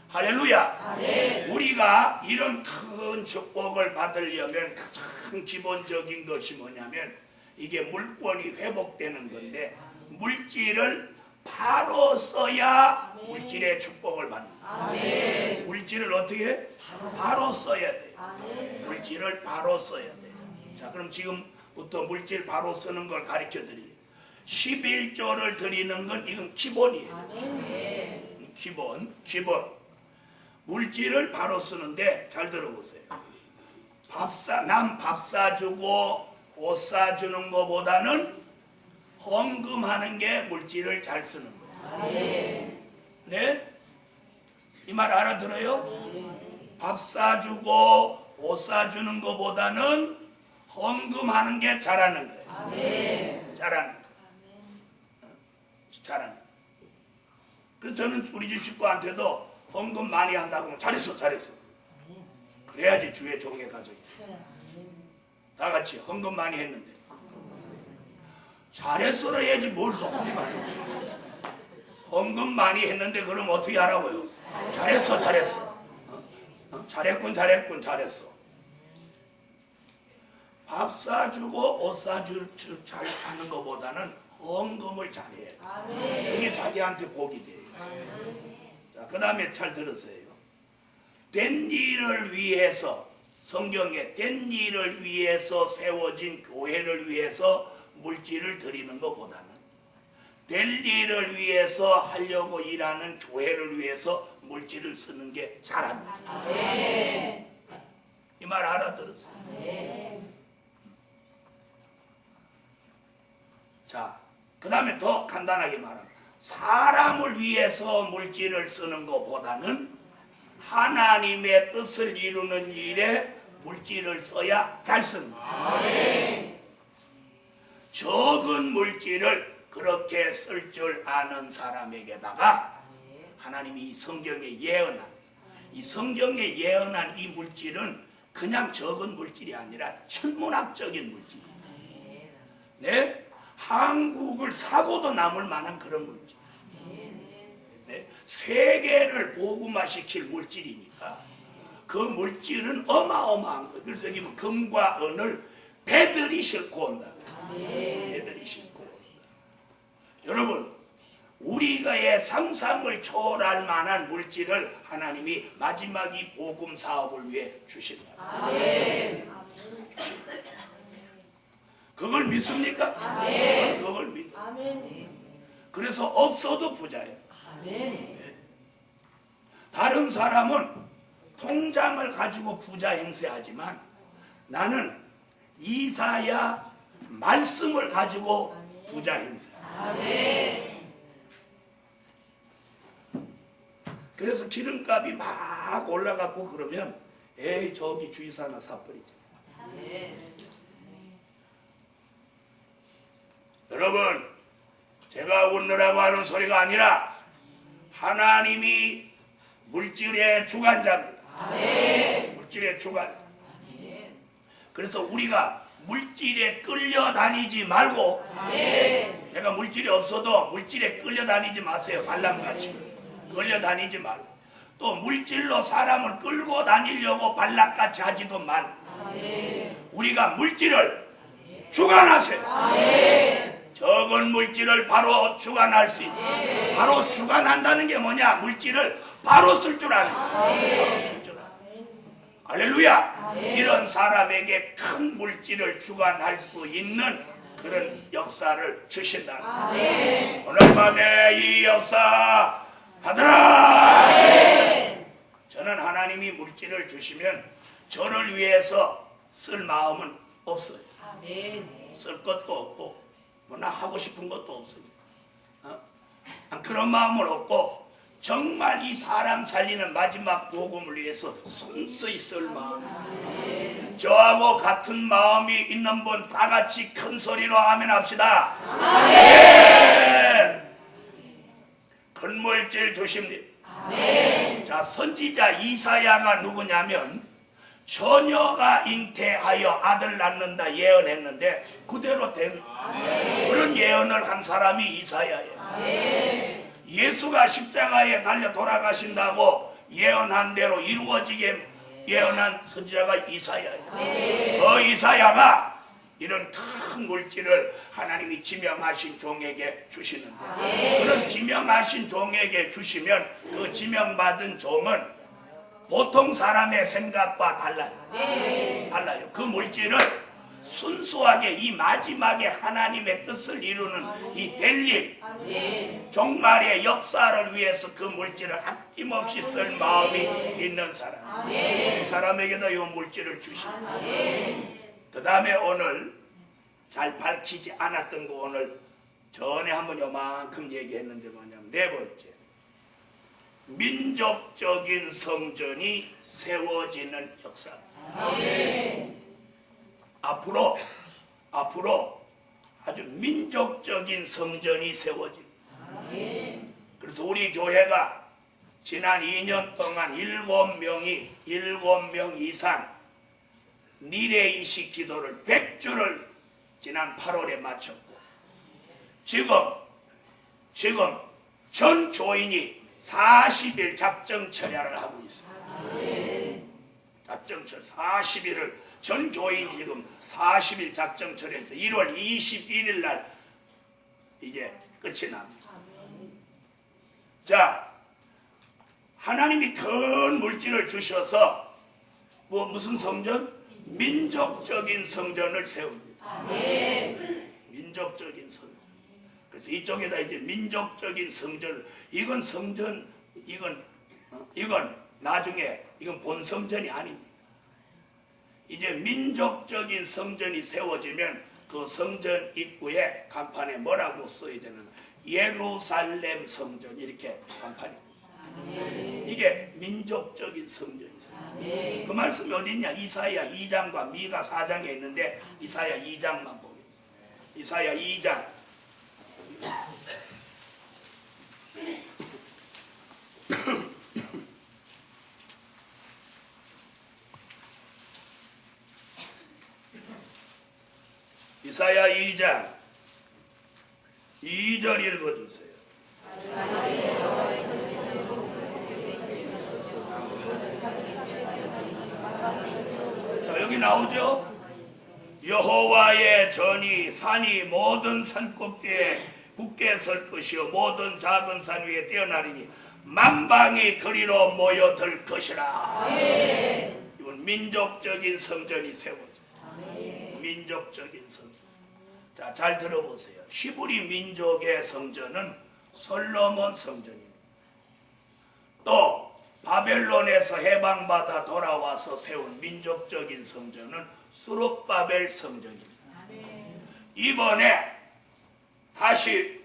할렐루야. 아멘. 우리가 이런 큰 축복을 받으려면 가장 기본적인 것이 뭐냐면 이게 물권이 회복되는 건데 물질을 바로 써야 물질의 축복을 받는다. 아멘. 물질을 어떻게 해? 바로 써야 돼. 물질을 바로 써야 돼. 자, 그럼 지금부터 물질 바로 쓰는 걸 가르쳐 드리요. 11조를 드리는 건 이건 기본이에요. 아멘. 기본. 물질을 바로 쓰는데 잘 들어보세요. 남 밥 사주고 옷 사주는 것보다는 헌금하는 게 물질을 잘 쓰는 거예요. 네? 이 말 알아들어요? 밥 사주고 옷 사주는 것보다는 헌금하는 게 잘하는 거예요. 잘하는 거예요. 그래서 저는 우리 집 식구한테도 헌금 많이 한다고 하면 잘했어. 그래야지 주의 종의 가족이. 다 같이 헌금 많이 했는데 잘했어라 해야지 뭘 또 헌금 많이 해. 헌금 많이 했는데 그럼 어떻게 하라고요? 잘했어. 잘했어. 밥 사주고 옷 사주 잘 하는 것보다는 헌금을 잘해야 돼. 그게 자기한테 복이 돼요. 자, 그 다음에 잘 들으세요. 된 일을 위해서, 성경에 된 일을 위해서 세워진 교회를 위해서 물질을 드리는 것보다는 될 일을 위해서 하려고 일하는 교회를 위해서 물질을 쓰는 게 잘합니다. 이 말 알아들으세요. 자, 그 다음에 더 간단하게 말하면 사람을 위해서 물질을 쓰는 것보다는 하나님의 뜻을 이루는 일에 물질을 써야 잘 씁니다. 적은 물질을 그렇게 쓸 줄 아는 사람에게다가 하나님이 이 성경에 예언한 이 물질은 그냥 적은 물질이 아니라 천문학적인 물질이에요. 네? 한국을 사고도 남을 만한 그런 물질. 네? 세계를 복음화시킬 물질이니까 그 물질은 어마어마한 거예요. 그래서 여기 금과 은을 배들이 싣고 온다. 배들이 싣고 온다. 여러분, 우리가의 상상을 초월할 만한 물질을 하나님이 마지막 이 복음 사업을 위해 주신다. 그걸 믿습니까? 저는 그걸 믿어요. 그래서 없어도 부자예요. 다른 사람은 통장을 가지고 부자 행세하지만 나는 이사야 말씀을 가지고 부자 행세합니다. 그래서 기름값이 막 올라가고 그러면 에이 저기 주유소 하나 사버리죠. 여러분, 제가 웃느라고 하는 소리가 아니라 하나님이 물질의 주관자입니다. 물질의 주관자. 그래서 우리가 물질에 끌려다니지 말고 내가 물질이 없어도 물질에 끌려다니지 마세요. 발람같이 끌려다니지 말고 또 물질로 사람을 끌고 다니려고 발락같이 하지도 말고 우리가 물질을 주관하세요. 적은 물질을 바로 주관할 수 있다. 바로 주관한다는 게 뭐냐? 물질을 바로 쓸 줄 아는 거예요. 바로 쓸 줄 아는 거예요. 할렐루야. 이런 사람에게 큰 물질을 주관할 수 있는 그런 역사를 주신다. 오늘 밤에 이 역사 받으라. 저는 하나님이 물질을 주시면 저를 위해서 쓸 마음은 없어요. 쓸 것도 없고 나 하고 싶은 것도 없으니까 그런 마음을 얻고 정말 이 사람 살리는 마지막 복음을 위해서 손쓰이 쓸 마음. 저하고 같은 마음이 있는 분 다 같이 큰 소리로 아멘 합시다. 아멘. 큰 물질 주십니다. 아멘. 자, 선지자 이사야가 누구냐면 처녀가 잉태하여 아들 낳는다 예언했는데 그대로 된 그런 예언을 한 사람이 이사야예요. 예수가 십자가에 달려 돌아가신다고 예언한 대로 이루어지게 예언한 선지자가 이사야예요. 그 이사야가 이런 큰 물질을 하나님이 지명하신 종에게 주시는데 그런 지명하신 종에게 주시면 그 지명받은 종은 보통 사람의 생각과 달라요. 달라요. 그 물질을 순수하게 이 마지막에 하나님의 뜻을 이루는 이 될 일, 종말의 역사를 위해서 그 물질을 아낌없이 쓸 마음이 있는 사람. 이 사람에게도 이 물질을 주십니다. 그 다음에 오늘 잘 밝히지 않았던 거 오늘 전에 한번 요만큼 얘기했는데 뭐냐면 네 번째. 민족적인 성전이 세워지는 역사. 앞으로 아주 민족적인 성전이 세워집니다. 그래서 우리 교회가 지난 2년 동안 7명 이상 미래의식 기도를 100주를 지난 8월에 마쳤고 지금 전 조인이 40일 작정 철야를 하고 있습니다. 작정 철 40일을 전 교인이 지금 40일 작정 철야에서 1월 21일 날 이제 끝이 납니다. 자, 하나님이 큰 물질을 주셔서 무슨 성전? 민족적인 성전을 세웁니다. 민족적인 성전. 그래서 이쪽에다 이제 민족적인 성전, 이건 성전, 이건 나중에 이건 본 성전이 아닙니다. 이제 민족적인 성전이 세워지면 그 성전 입구에 간판에 뭐라고 써야 되는 예루살렘 성전 이렇게 간판이. 이게 민족적인 성전이세요. 그 말씀이 어디 있냐? 이사야 2장과 미가 4장에 있는데 이사야 2장만 보겠습니다. 이사야 2장. 이사야 2장 2절 읽어주세요. 자, 여기 나오죠? 여호와의 전이 산이 모든 산꼭대에 굳게 설 것이요 모든 작은 산 위에 뛰어나리니 만방이 그리로 모여들 것이라. 이건 민족적인 성전이 세워져. 민족적인 성전. 자, 잘 들어보세요. 히브리 민족의 성전은 솔로몬 성전입니다. 또 바벨론에서 해방받아 돌아와서 세운 민족적인 성전은 수룹바벨 성전입니다. 이번에 다시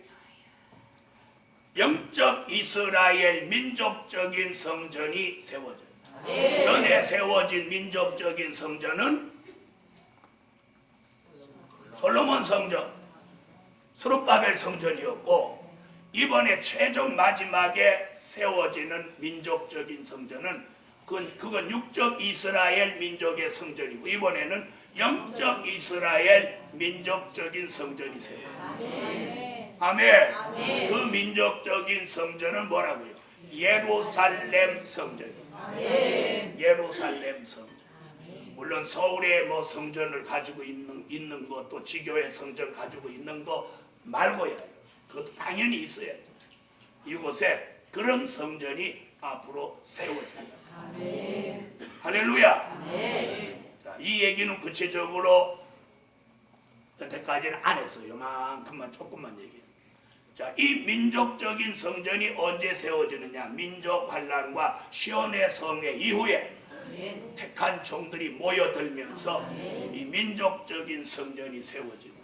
영적 이스라엘 민족적인 성전이 세워져요. 전에 세워진 민족적인 성전은 솔로몬 성전, 스룹바벨 성전이었고 이번에 최종 마지막에 세워지는 민족적인 성전은 그건 육적 이스라엘 민족의 성전이고 이번에는 영적 이스라엘 민족적인 성전이 세워져요. 아멘. 그 민족적인 성전은 뭐라고요? 예루살렘 성전이에요. 예루살렘 성전. 물론 서울에 뭐 성전을 가지고 있는 거 또 지교회 성전 가지고 있는 거 말고요. 그것도 당연히 있어야죠. 이곳에 그런 성전이 앞으로 세워진다. 할렐루야. 자, 이 얘기는 구체적으로 여태까지는 안 했어요. 요만큼만 조금만 얘기해요. 자, 이 민족적인 성전이 언제 세워지느냐? 민족 환란과 시온의 성회 이후에 택한 종들이 모여들면서 이 민족적인 성전이 세워집니다.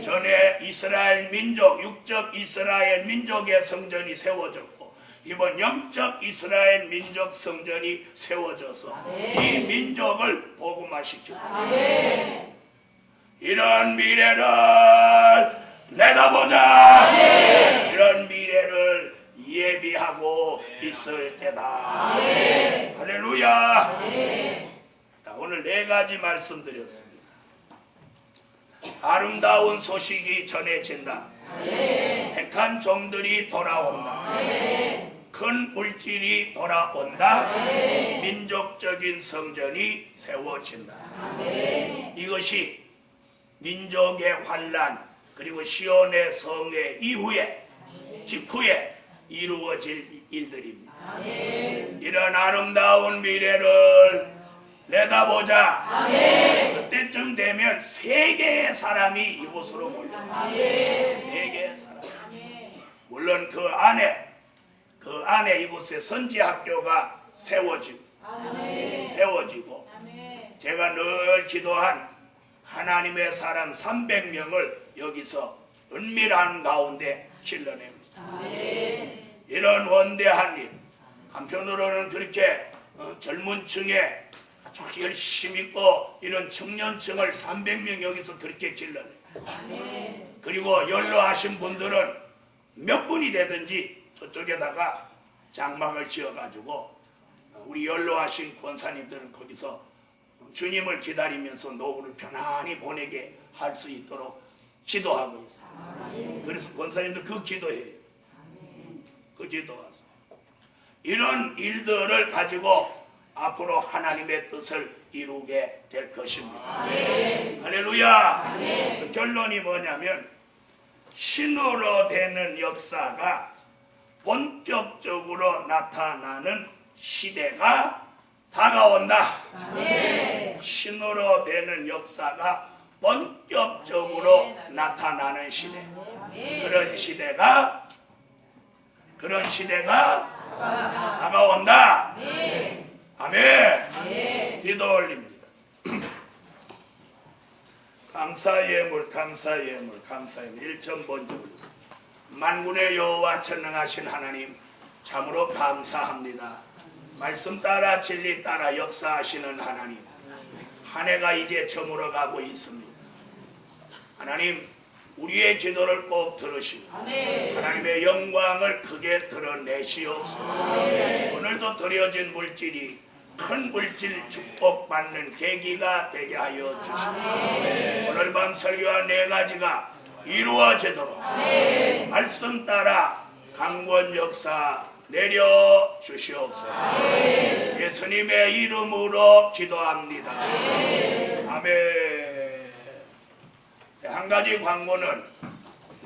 전에 이스라엘 민족, 육적 이스라엘 민족의 성전이 세워졌고 이번 영적 이스라엘 민족 성전이 세워져서 이 민족을 복음화시킵니다. 이런 미래를 내다보자. 이런 미래를 예비하고 있을 때다. 할렐루야. 자, 오늘 4가지 말씀드렸습니다. 아름다운 소식이 전해진다. 택한 종들이 돌아온다. 큰 물질이 돌아온다. 민족적인 성전이 세워진다. 이것이 민족의 환란 그리고 시온의 성회 이후에 직후에 이루어질 일들입니다. 이런 아름다운 미래를 내다보자. 그때쯤 되면 세계의 사람이 이곳으로 몰려요. 세계의 사람. 물론 그 안에 이곳에 선지학교가 세워지고 제가 늘 기도한 하나님의 사람 300명을 여기서 은밀한 가운데 길러냅니다. 이런 원대한 일, 한편으로는 그렇게 젊은 층에 아주 열심 있고 이런 청년층을 300명 여기서 그렇게 길러내. 그리고 연로하신 분들은 몇 분이 되든지 저쪽에다가 장막을 지어가지고 우리 연로하신 권사님들은 거기서 주님을 기다리면서 노후를 편안히 보내게 할 수 있도록 기도하고 있어요. 그래서 권사님들 그 기도해요. 그 기도하세요. 이런 일들을 가지고 앞으로 하나님의 뜻을 이루게 될 것입니다. 할렐루야. 그래서 결론이 뭐냐면 신으로 되는 역사가 본격적으로 나타나는 시대가 다가온다. 신으로 되는 역사가 본격적으로 나타나는 시대. 그런 시대가 다가온다. 아멘. 기도 올립니다. 감사 예물, 감사 예물, 감사 예물. 1천 번째 불렀습니다. 만군의 여호와 전능하신 하나님, 참으로 감사합니다. 말씀 따라 진리 따라 역사하시는 하나님, 한 해가 이제 저물어가고 있습니다. 하나님, 우리의 기도를 꼭 들으시고 하나님의 영광을 크게 드러내시옵소서. 오늘도 드려진 물질이 큰 물질 축복받는 계기가 되게 하여 주시옵소서. 오늘 밤 설교와 4가지가 이루어지도록 말씀 따라 강권 역사 내려 주시옵소서. 예수님의 이름으로 기도합니다. 아멘. 한 가지 광고는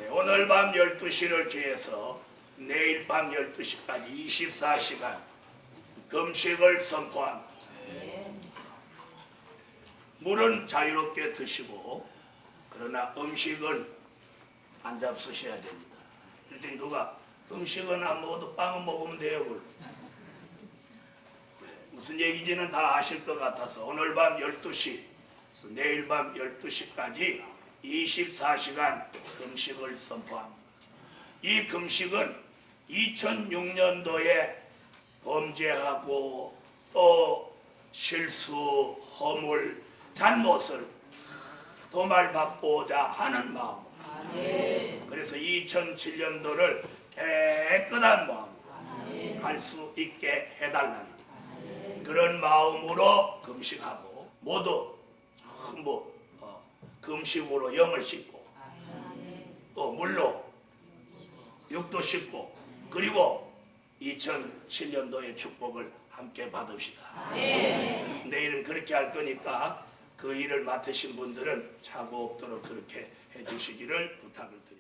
오늘 밤 12시를 기해서 내일 밤 12시까지 24시간 금식을 선포합니다. 물은 자유롭게 드시고 그러나 음식은 안 잡수셔야 됩니다. 그랬더니 누가 음식은 안 먹어도 빵은 먹으면 돼요. 무슨 얘기인지는 다 아실 것 같아서 오늘 밤 12시 내일 밤 12시까지 24시간 금식을 선포합니다. 이 금식은 2006년도에 범죄하고 또 실수, 허물, 잘못을 도말받고자 하는 마음. 그래서 2007년도를 깨끗한 마음 갈 수 있게 해달라는 그런 마음으로 금식하고 모두 전부 금식으로 영을 씻고 또 물로 육도 씻고 그리고 2007년도의 축복을 함께 받읍시다. 그래서 내일은 그렇게 할 거니까 그 일을 맡으신 분들은 차고 없도록 그렇게 해주시기를 부탁을 드립니다.